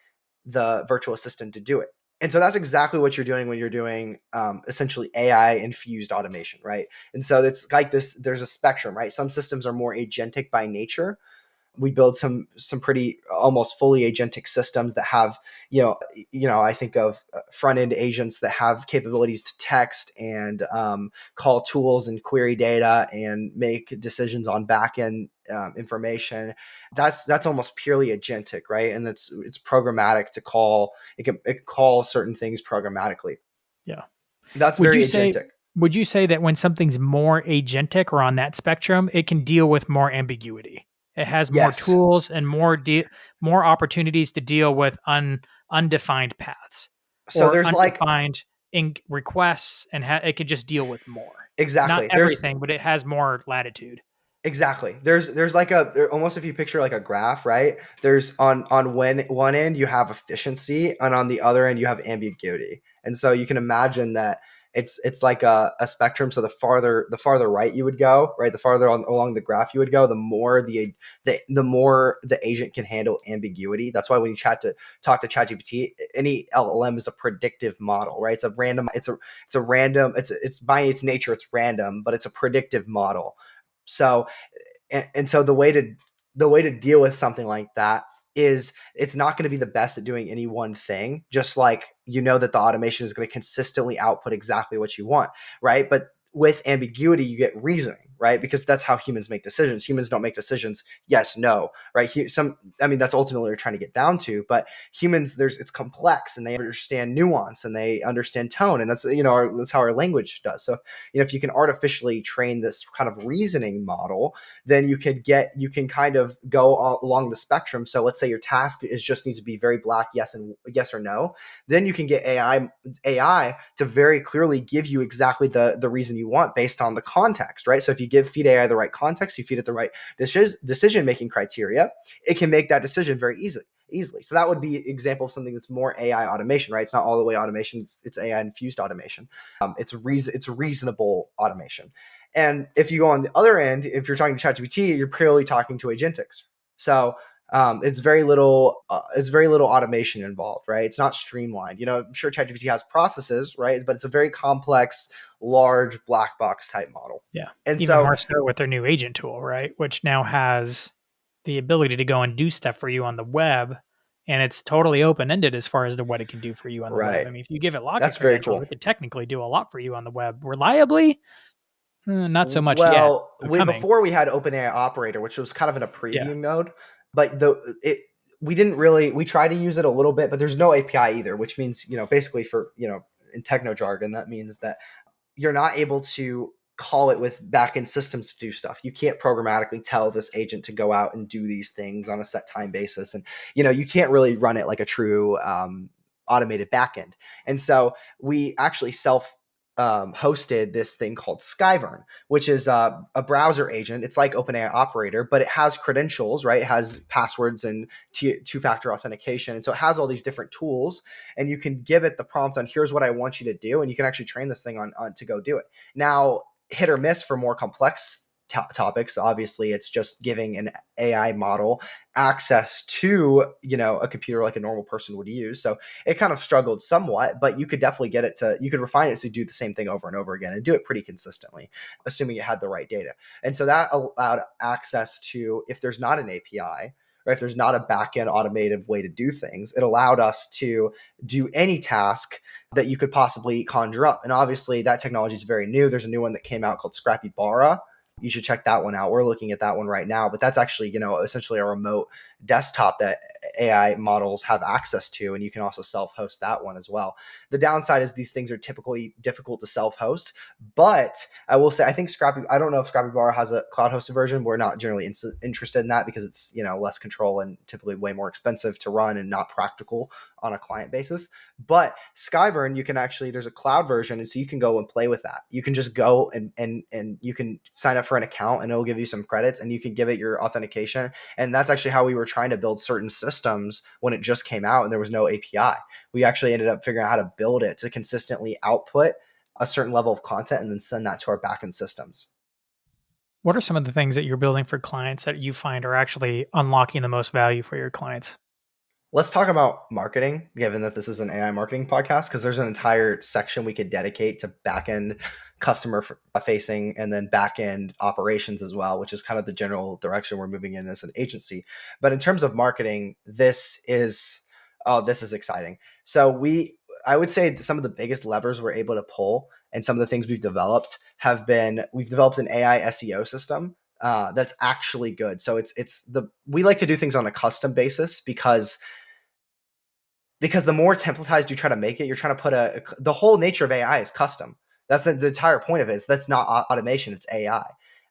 Speaker 2: the virtual assistant to do it. And so that's exactly what you're doing when you're doing essentially AI infused automation, right? And so it's like this, there's a spectrum, right? Some systems are more agentic by nature. We build some pretty almost fully agentic systems that have, I think of front end agents that have capabilities to text and call tools and query data and make decisions on back end information. That's almost purely agentic, right? And it's programmatic to call. It can call certain things programmatically.
Speaker 1: Yeah.
Speaker 2: That's
Speaker 1: Would you
Speaker 2: very
Speaker 1: say
Speaker 2: agentic.
Speaker 1: would you say that when something's more agentic or on that spectrum, it can deal with more ambiguity? It has more
Speaker 2: Yes.
Speaker 1: tools and more opportunities to deal with undefined paths
Speaker 2: So
Speaker 1: or
Speaker 2: there's like
Speaker 1: undefined requests, and it could just deal with more. Not
Speaker 2: exactly there's
Speaker 1: everything, but it has more latitude.
Speaker 2: Exactly. There's like almost, if you picture like a graph, right? There's on one end you have efficiency and on the other end you have ambiguity. And so you can imagine that it's like a spectrum. So the farther right you would go, right? The farther along the graph you would go, the more the more the agent can handle ambiguity. That's why when you talk to ChatGPT, any LLM is a predictive model, right? It's by its nature it's random, but it's a predictive model. So, and so the way to deal with something like that is it's not going to be the best at doing any one thing, just like that the automation is going to consistently output exactly what you want, right? But with ambiguity you get reasoning, right? Because that's how humans make decisions. Humans don't make decisions yes, no, right? That's ultimately what we're trying to get down to. But humans, it's complex, and they understand nuance and they understand tone, and that's that's how our language does. So if you can artificially train this kind of reasoning model, then you can kind of go along the spectrum. So let's say your task is just needs to be very black, yes or no. Then you can get AI to very clearly give you exactly the reason you want based on the context, right? So if you feed AI the right context, you feed it the right decision making criteria, it can make that decision very easily. So that would be an example of something that's more AI automation, right? It's not all the way automation. It's AI infused automation. It's reasonable automation. And if you go on the other end, if you're talking to ChatGPT, you're purely talking to agentics. So it's very little automation involved, right? It's not streamlined. I'm sure ChatGPT has processes, right? But it's a very complex, large black box type model.
Speaker 1: Yeah.
Speaker 2: And
Speaker 1: Even
Speaker 2: so,
Speaker 1: more so with their new agent tool, right? Which now has the ability to go and do stuff for you on the web. And it's totally open ended as far as to what it can do for you on the web.
Speaker 2: right,
Speaker 1: I mean, if you give it login
Speaker 2: that's very
Speaker 1: credentials,
Speaker 2: cool.
Speaker 1: it could technically do a lot for you on the web. Reliably, not so much yet,
Speaker 2: Well,
Speaker 1: but coming.
Speaker 2: before we had OpenAI Operator, which was kind of in a
Speaker 1: Yeah.
Speaker 2: preview mode, but we didn't really, we tried to use it a little bit, but there's no API either, which means, basically for, in techno jargon, that means that you're not able to call it with backend systems to do stuff. You can't programmatically tell this agent to go out and do these things on a set time basis. And, you can't really run it like a true automated backend. And so we actually hosted this thing called Skyvern, which is a browser agent. It's like OpenAI Operator, but it has credentials, right? It has passwords and two-factor authentication. And so it has all these different tools, and you can give it the prompt on here's what I want you to do, and you can actually train this thing on to go do it. Now, hit or miss for more complex topics. Obviously, it's just giving an AI model access to a computer like a normal person would use. So it kind of struggled somewhat, but you could definitely you could refine it to do the same thing over and over again and do it pretty consistently, assuming it had the right data. And so that allowed access to, if there's not an API, or if there's not a back-end automated way to do things, it allowed us to do any task that you could possibly conjure up. And obviously that technology is very new. There's a new one that came out called Scrappy Bara. You should check that one out. We're looking at that one right now, but that's actually, essentially a remote desktop that AI models have access to, and you can also self-host that one as well. The downside is these things are typically difficult to self-host, but I will say I think I don't know if Scrappy Bar has a cloud-hosted version. We're not generally interested in that because it's less control and typically way more expensive to run and not practical on a client basis. But Skyvern, you can actually, there's a cloud version, and so you can go and play with that. You can just go and you can sign up for an account, and it'll give you some credits, and you can give it your authentication. And that's actually how we were trying to build certain systems when it just came out and there was no API. We actually ended up figuring out how to build it to consistently output a certain level of content and then send that to our backend systems.
Speaker 1: What are some of the things that you're building for clients that you find are actually unlocking the most value for your clients?
Speaker 2: Let's talk about marketing, given that this is an AI marketing podcast, because there's an entire section we could dedicate to backend customer facing and then backend operations as well, which is kind of the general direction we're moving in as an agency. But in terms of marketing, this is exciting. So I would say some of the biggest levers we're able to pull and some of the things we've developed we've developed an AI SEO system that's actually good. So we like to do things on a custom basis because the more templatized you try to make it, you're trying to put the whole nature of AI is custom. That's the entire point of it. That's not automation, it's AI.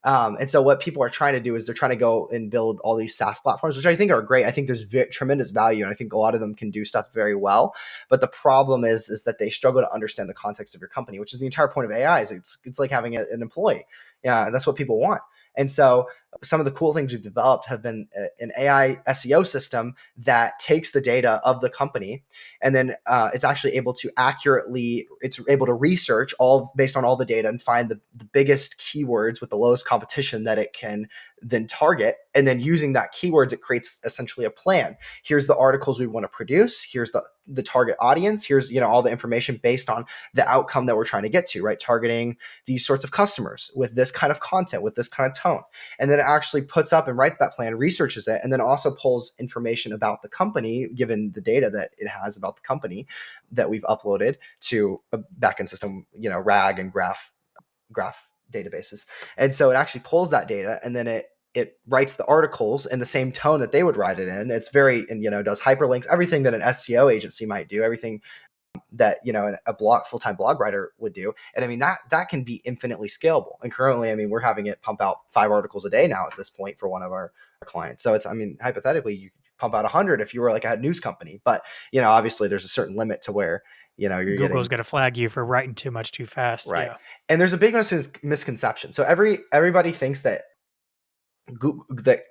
Speaker 2: And so what people are trying to do is they're trying to go and build all these SaaS platforms, which I think are great. I think there's tremendous value, and I think a lot of them can do stuff very well. But the problem is that they struggle to understand the context of your company, which is the entire point of AI. Is it's like having an employee. Yeah, that's what people want. And so some of the cool things we've developed have been an AI SEO system that takes the data of the company, and then it's actually able to it's able to research all based on all the data and find the biggest keywords with the lowest competition that it can then target. And then using that keywords, it creates essentially a plan. Here's the articles we want to produce. Here's the target audience. Here's, all the information based on the outcome that we're trying to get to, right? Targeting these sorts of customers with this kind of content, with this kind of tone. And then it actually puts up and writes that plan, researches it, and then also pulls information about the company, given the data that it has about the company that we've uploaded to a backend system, RAG and graph databases. And so it actually pulls that data, and then it writes the articles in the same tone that they would write it in. It's does hyperlinks, everything that an SEO agency might do, everything that a full-time blog writer would do. And I mean that can be infinitely scalable. And currently, I mean, we're having it pump out 5 articles a day now at this point for one of our clients. So it's, I mean, hypothetically, you could pump out 100 if you were like a news company. But obviously there's a certain limit to where you're
Speaker 1: Google's
Speaker 2: getting
Speaker 1: going to flag you for writing too much too fast.
Speaker 2: right.
Speaker 1: Yeah.
Speaker 2: And there's a big misconception. So everybody thinks that that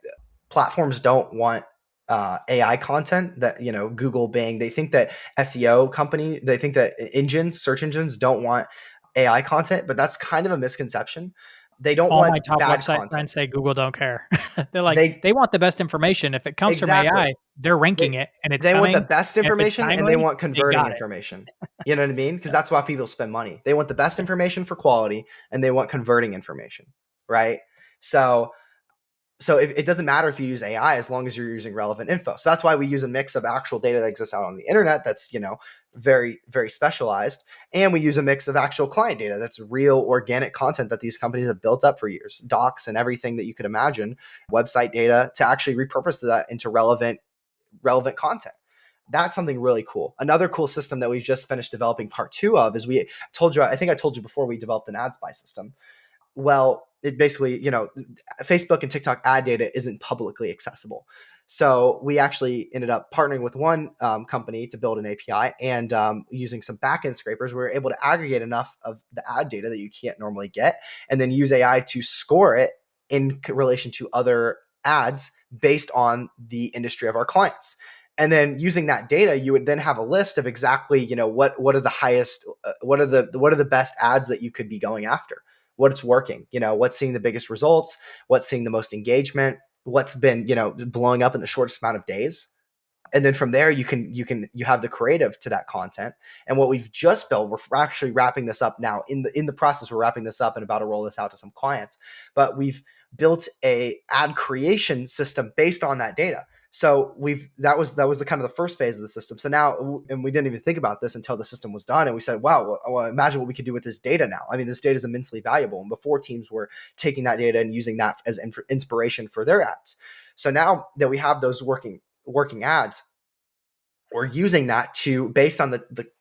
Speaker 2: platforms don't want AI content, that Google, Bing, they think that they think that search engines don't want AI content, but that's kind of a misconception. They don't
Speaker 1: All
Speaker 2: want
Speaker 1: my top
Speaker 2: bad
Speaker 1: website
Speaker 2: content.
Speaker 1: friends say Google don't care. They're like,
Speaker 2: They
Speaker 1: they want the best information. If it comes from
Speaker 2: exactly.
Speaker 1: AI, they're ranking
Speaker 2: They
Speaker 1: it and it's
Speaker 2: they want the
Speaker 1: coming.
Speaker 2: best
Speaker 1: If it's
Speaker 2: information and they
Speaker 1: timely,
Speaker 2: want
Speaker 1: they
Speaker 2: converting
Speaker 1: got it.
Speaker 2: information. You know what I mean? Because that's why people spend money. They want the best information for quality and they want converting information, right? So it doesn't matter if you use AI as long as you're using relevant info. So that's why we use a mix of actual data that exists out on the internet that's, very, very specialized. And we use a mix of actual client data that's real organic content that these companies have built up for years, docs and everything that you could imagine, website data, to actually repurpose that into relevant content. That's something really cool. Another cool system that we just finished developing part 2 of is I think I told you before, we developed an ads buy system. Well, it basically, Facebook and TikTok ad data isn't publicly accessible. So we actually ended up partnering with one company to build an API, and using some backend scrapers, we were able to aggregate enough of the ad data that you can't normally get, and then use AI to score it in relation to other ads based on the industry of our clients. And then using that data, you would then have a list of exactly, what are the highest, what are the best ads that you could be going after, what's working, what's seeing the biggest results, what's seeing the most engagement, what's been, blowing up in the shortest amount of days. And then from there, you have the creative to that content. And what we've just built, we're actually wrapping this up now. In the process, we're wrapping this up and about to roll this out to some clients. But we've built a ad creation system based on that data. So that was the kind of the first phase of the system. So now, and we didn't even think about this until the system was done, and we said, wow, well, imagine what we could do with this data now. I mean, this data is immensely valuable, and before teams were taking that data and using that as inspiration for their ads. So now that we have those working ads, we're using that to, based on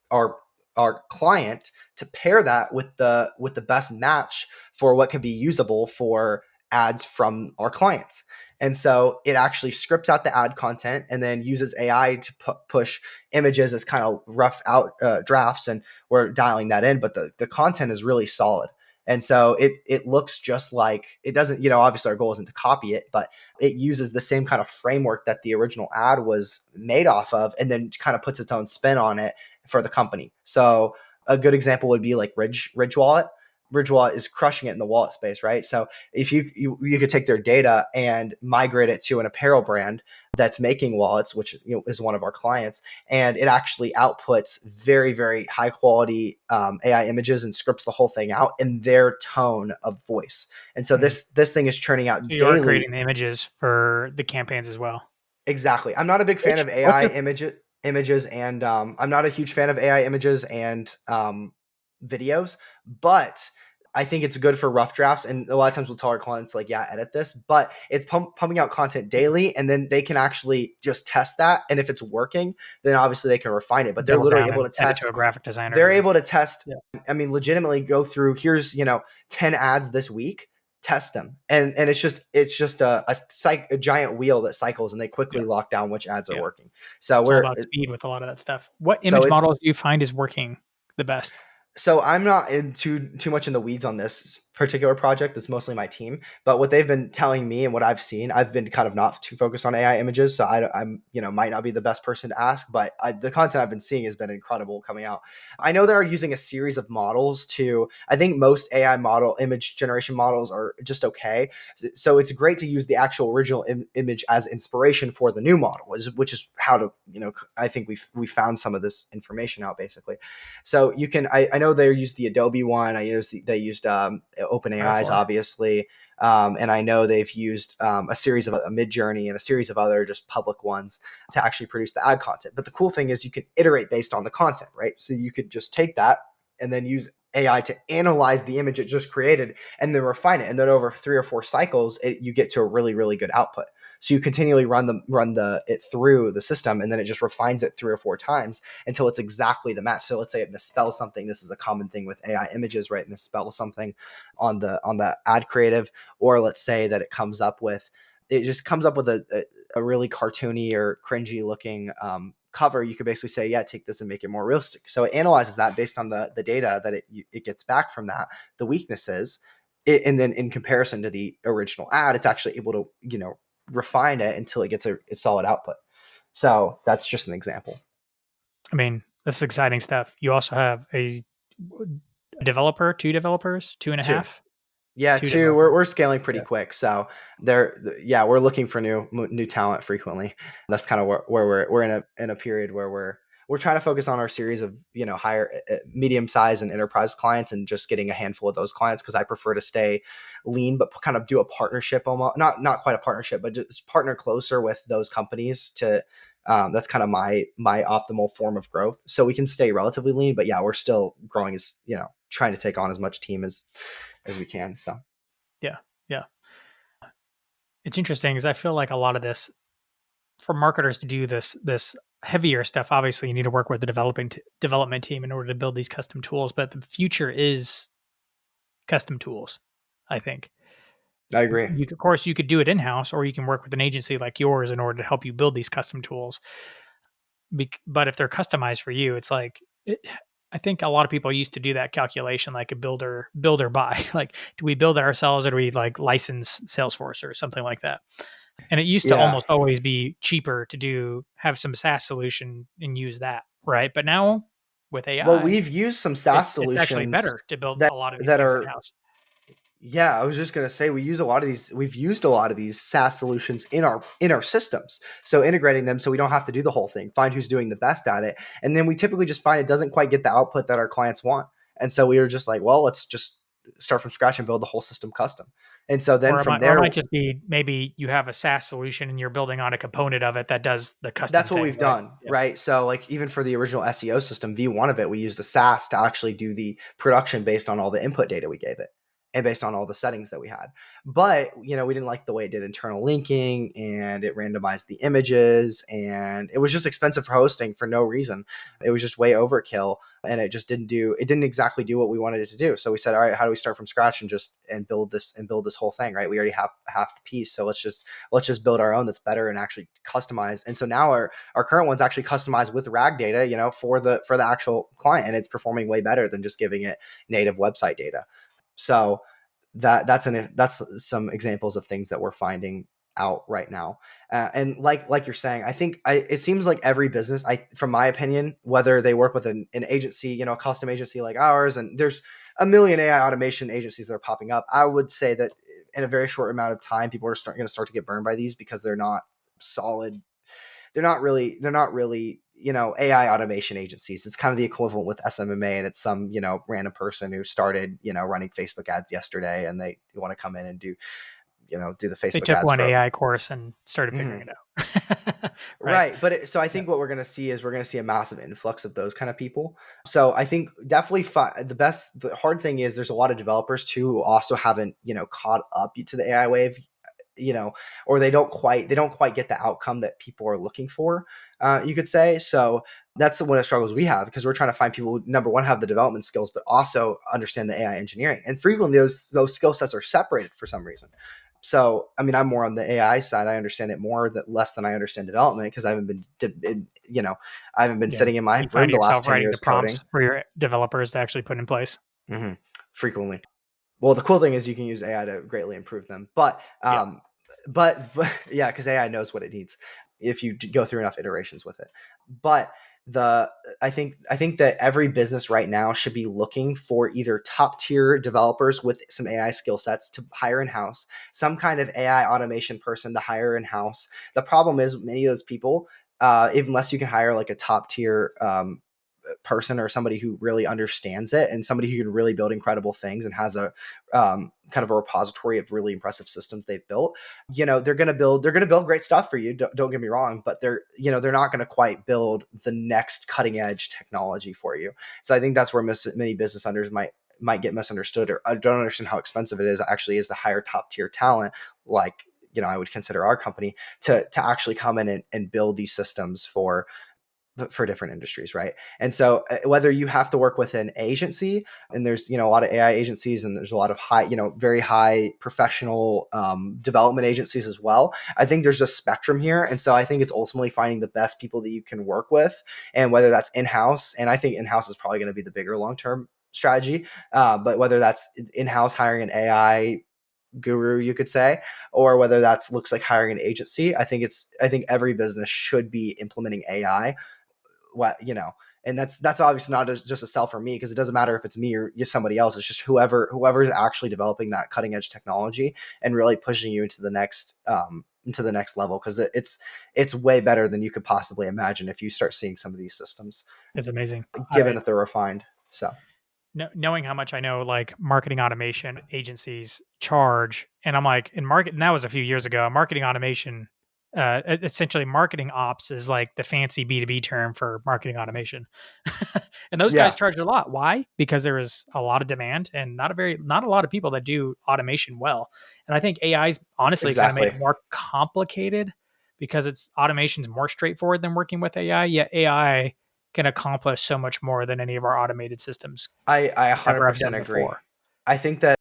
Speaker 2: our client, to pair that with the best match for what could be usable for ads from our clients. And so it actually scripts out the ad content and then uses AI to push images as kind of rough out drafts, and we're dialing that in. But the content is really solid. And so it looks just like, it doesn't, obviously our goal isn't to copy it, but it uses the same kind of framework that the original ad was made off of, and then kind of puts its own spin on it for the company. So a good example would be like Ridge Wallet. Ridge Wallet is crushing it in the wallet space, right? So if you could take their data and migrate it to an apparel brand that's making wallets, which is one of our clients, and it actually outputs very, very high quality AI images and scripts the whole thing out in their tone of voice. And so
Speaker 1: Mm.
Speaker 2: this thing is churning
Speaker 1: So
Speaker 2: out
Speaker 1: you are creating
Speaker 2: daily.
Speaker 1: the images for the campaigns as well.
Speaker 2: Exactly. I'm not a big fan
Speaker 1: Which
Speaker 2: of
Speaker 1: what's
Speaker 2: AI
Speaker 1: your
Speaker 2: images, and I'm not a huge fan of AI images and videos, but I think it's good for rough drafts. And a lot of times we'll tell our clients like, yeah, edit this, but it's pumping out content daily, and then they can actually just test that. And if it's working, then obviously they can refine it. But they're
Speaker 1: double
Speaker 2: literally
Speaker 1: down
Speaker 2: able
Speaker 1: and
Speaker 2: to
Speaker 1: send it to
Speaker 2: test.
Speaker 1: a graphic designer
Speaker 2: They're
Speaker 1: to
Speaker 2: able to test.
Speaker 1: yeah,
Speaker 2: I mean, legitimately go through. Here's 10 ads this week. Test them, and it's just a giant wheel that cycles, and they
Speaker 1: yeah,
Speaker 2: quickly lock down which ads are
Speaker 1: yeah.
Speaker 2: working. So
Speaker 1: It's all about speed with a lot of that stuff. What
Speaker 2: so
Speaker 1: image
Speaker 2: it's
Speaker 1: models do you find is working the best?
Speaker 2: so I'm not in too much in the weeds on this particular project. It's mostly my team, but what they've been telling me and what I've seen, I've been kind of not too focused on AI images, so I'm might not be the best person to ask, but the content I've been seeing has been incredible coming out. I know they're using a series of models to. I think most AI model image generation models are just okay, so it's great to use the actual original image as inspiration for the new model, which is how to I think we found some of this information out basically. So you can, I know they used the Adobe one. They used OpenAI's
Speaker 1: Firefly.
Speaker 2: obviously, and I know they've used a series of a Mid Journey and a series of other just public ones to actually produce the ad content. But the cool thing is you can iterate based on the content, right? So you could just take that and then use AI to analyze the image it just created and then refine it. And then over 3 or 4 cycles, you get to a really, really good output. So you continually run it through the system, and then it just refines it 3 or 4 times until it's exactly the match. So let's say it misspells something. This is a common thing with AI images, right? Misspells something on the ad creative, or let's say that it just comes up with a really cartoony or cringy looking cover. You could basically say, yeah, take this and make it more realistic. So it analyzes that based on the data that it gets back from that, the weaknesses, and then in comparison to the original ad, it's actually able to refine it until it gets a solid output. So that's just an example.
Speaker 1: I mean, this is exciting stuff. You also have a developer, two developers, two and a
Speaker 2: Two.
Speaker 1: half,
Speaker 2: Yeah,
Speaker 1: two
Speaker 2: two.
Speaker 1: developers.
Speaker 2: We're scaling pretty
Speaker 1: Yeah.
Speaker 2: quick, so yeah, we're looking for new talent frequently. That's kind of where we're in a period where we're trying to focus on our series of higher medium size and enterprise clients, and just getting a handful of those clients, because I prefer to stay lean but kind of do a partnership, almost not quite a partnership, but just partner closer with those companies to. That's kind of my optimal form of growth, so we can stay relatively lean, but yeah, we're still growing, as trying to take on as much team as we can. So
Speaker 1: Yeah. Yeah. It's interesting because I feel like a lot of this for marketers to do this heavier stuff, obviously you need to work with the development team in order to build these custom tools, but the future is custom tools, I think.
Speaker 2: I agree.
Speaker 1: Of course, you could do it in-house, or you can work with an agency like yours in order to help you build these custom tools. But if they're customized for you, it's like I think a lot of people used to do that calculation like a builder buy. Like, do we build it ourselves, or do we like license Salesforce or something like that? And it used to
Speaker 2: Yeah.
Speaker 1: almost always be cheaper to have some SaaS solution and use that, right? But now with
Speaker 2: Well,
Speaker 1: AI,
Speaker 2: we've used some SaaS
Speaker 1: it's actually
Speaker 2: solutions
Speaker 1: better to build
Speaker 2: that
Speaker 1: a lot of these
Speaker 2: that
Speaker 1: things in
Speaker 2: are
Speaker 1: house.
Speaker 2: yeah, I was just gonna say we've used a lot of these SaaS solutions in our systems. So integrating them so we don't have to do the whole thing, find who's doing the best at it. And then we typically just find it doesn't quite get the output that our clients want. And so we were just like, well, let's just start from scratch and build the whole system custom. And so then
Speaker 1: Or
Speaker 2: from
Speaker 1: it
Speaker 2: there,
Speaker 1: might just be maybe you have a SaaS solution and you're building on a component of it that does the custom
Speaker 2: that's what
Speaker 1: thing,
Speaker 2: we've
Speaker 1: right?
Speaker 2: done,
Speaker 1: Yeah.
Speaker 2: right? So like even for the original SEO system, V1 of it, we used a SaaS to actually do the production based on all the input data we gave it and based on all the settings that we had. But, we didn't like the way it did internal linking, and it randomized the images, and it was just expensive for hosting for no reason. It was just way overkill, and it just it didn't exactly do what we wanted it to do. So we said, all right, how do we start from scratch and build this whole thing, right? We already have half the piece. So let's just build our own that's better and actually customized. And so now our current one's actually customized with RAG data, for the actual client, and it's performing way better than just giving it native website data. So that's some examples of things that we're finding out right now. And like you're saying, I think it seems like every business, from my opinion, whether they work with an agency, a custom agency like ours, and there's a million AI automation agencies that are popping up. I would say that in a very short amount of time, people are going to start to get burned by these because they're not solid. They're not really AI automation agencies. It's kind of the equivalent with SMMA, and it's some random person who started running Facebook ads yesterday, and they want to come in and do the
Speaker 1: They
Speaker 2: Facebook
Speaker 1: took
Speaker 2: ads
Speaker 1: one
Speaker 2: for.
Speaker 1: AI course and started figuring
Speaker 2: Mhm.
Speaker 1: it out. Right.
Speaker 2: Right. But so I
Speaker 1: Yeah.
Speaker 2: think what we're going to see is we're going to see a massive influx of those kind of people. So I think definitely the hard thing is there's a lot of developers too who also haven't, caught up to the AI wave, or they don't quite get the outcome that people are looking for, you could say. So that's one of the struggles we have, because we're trying to find people who, number one, have the development skills, but also understand the AI engineering. And frequently those skill sets are separated for some reason. So, I mean, I'm more on the AI side. I understand it more, that less than I understand development, because I haven't been
Speaker 1: Yeah.
Speaker 2: sitting in my
Speaker 1: You
Speaker 2: room
Speaker 1: find
Speaker 2: the last
Speaker 1: yourself
Speaker 2: 10
Speaker 1: writing the
Speaker 2: years coding.
Speaker 1: prompts for your developers to actually put in place.
Speaker 2: hmm Frequently. Well, the cool thing is you can use AI to greatly improve them,
Speaker 1: Yeah.
Speaker 2: but yeah, because AI knows what it needs if you go through enough iterations with it. But the I think that every business right now should be looking for either top tier developers with some AI skill sets to hire in house, some kind of AI automation person to hire in house. The problem is many of those people, unless you can hire like a top tier person or somebody who really understands it, and somebody who can really build incredible things and has a kind of a repository of really impressive systems they've built, they're going to build great stuff for you. Don't get me wrong, but they're not going to quite build the next cutting edge technology for you. So I think that's where many business owners might get misunderstood, or don't understand how expensive it is actually is to hire top tier talent, like I would consider our company, to actually come in and build these systems for different industries, right? And so whether you have to work with an agency, and there's a lot of AI agencies, and there's a lot of high, very high professional development agencies as well. I think there's a spectrum here, and so I think it's ultimately finding the best people that you can work with, and whether that's in-house, and I think in-house is probably going to be the bigger long-term strategy, but whether that's in-house hiring an AI guru, you could say, or whether that's looks like hiring an agency. I think every business should be implementing AI. What and that's obviously not just a sell for me, because it doesn't matter if it's me or somebody else. It's just whoever is actually developing that cutting edge technology and really pushing you into the next level, because it's way better than you could possibly imagine if you start seeing some of these systems,
Speaker 1: It's amazing.
Speaker 2: given that they're refined. So
Speaker 1: Knowing how much I know, like marketing automation agencies charge, and I'm like in market. And that was a few years ago. Marketing automation, essentially, marketing ops is like the fancy B2B term for marketing automation. And those guys
Speaker 2: yeah,
Speaker 1: charge a lot. Why? Because there is a lot of demand and not a lot of people that do automation well. And I think AI's honestly kind of made
Speaker 2: exactly.
Speaker 1: it more complicated because it's automation's more straightforward than working with AI. Yet AI can accomplish so much more than any of our automated systems
Speaker 2: I
Speaker 1: ever have
Speaker 2: 100%
Speaker 1: done
Speaker 2: agree.
Speaker 1: before.
Speaker 2: I think that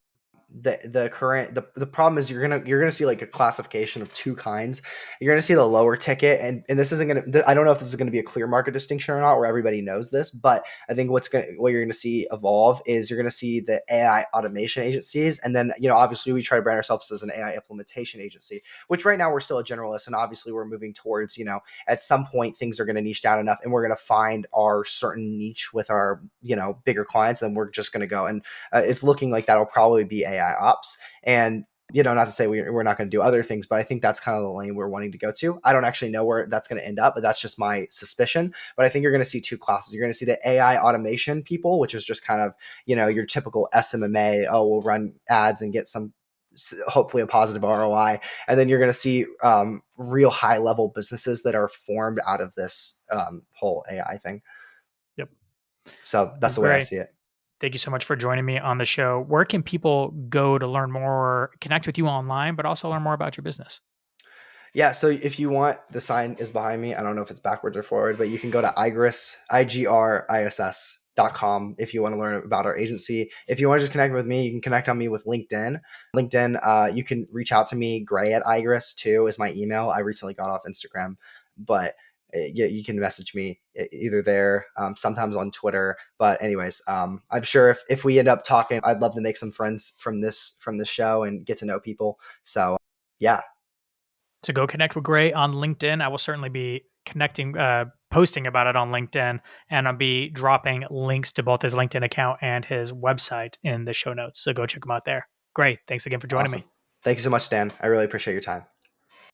Speaker 2: the problem is you're gonna see like a classification of two kinds. You're gonna see the lower ticket, and this isn't gonna. I don't know if this is gonna be a clear market distinction or not, where everybody knows this, but I think what you're gonna see evolve is you're gonna see the AI automation agencies, and then obviously we try to brand ourselves as an AI implementation agency, which right now we're still a generalist, and obviously we're moving towards at some point things are gonna niche down enough, and we're gonna find our certain niche with our bigger clients, and we're just gonna go, and it's looking like that'll probably be AI ops. And Not to say we're not going to do other things, but I think that's kind of the lane we're wanting to go to. I don't actually know where that's going to end up, but that's just my suspicion. But I think you're going to see two classes. You're going to see the AI automation people, which is just kind of, your typical SMMA. Oh, we'll run ads and get some, hopefully a positive ROI. And then you're going to see real high level businesses that are formed out of this whole AI thing.
Speaker 1: Yep.
Speaker 2: So
Speaker 1: Well,
Speaker 2: that's the way I
Speaker 1: great.
Speaker 2: see it.
Speaker 1: Thank you so much for joining me on the show. Where can people go to learn more, connect with you online, but also learn more about your business?
Speaker 2: Yeah, so if you want, the sign is behind me. I don't know if it's backwards or forward, but you can go to igriss.com if you want to learn about our agency. If you want to just connect with me, you can connect on me with LinkedIn. LinkedIn, you can reach out to me. Gray at igriss too is my email. I recently got off Instagram, but yeah, you can message me either there, sometimes on Twitter. But anyways, I'm sure if we end up talking, I'd love to make some friends from this show and get to know people. So yeah.
Speaker 1: So go connect with Gray on LinkedIn. I will certainly be posting about it on LinkedIn, and I'll be dropping links to both his LinkedIn account and his website in the show notes. So go check them out there. Great. Thanks again for joining
Speaker 2: Awesome.
Speaker 1: me.
Speaker 2: Thank you so much, Dan. I really appreciate your time.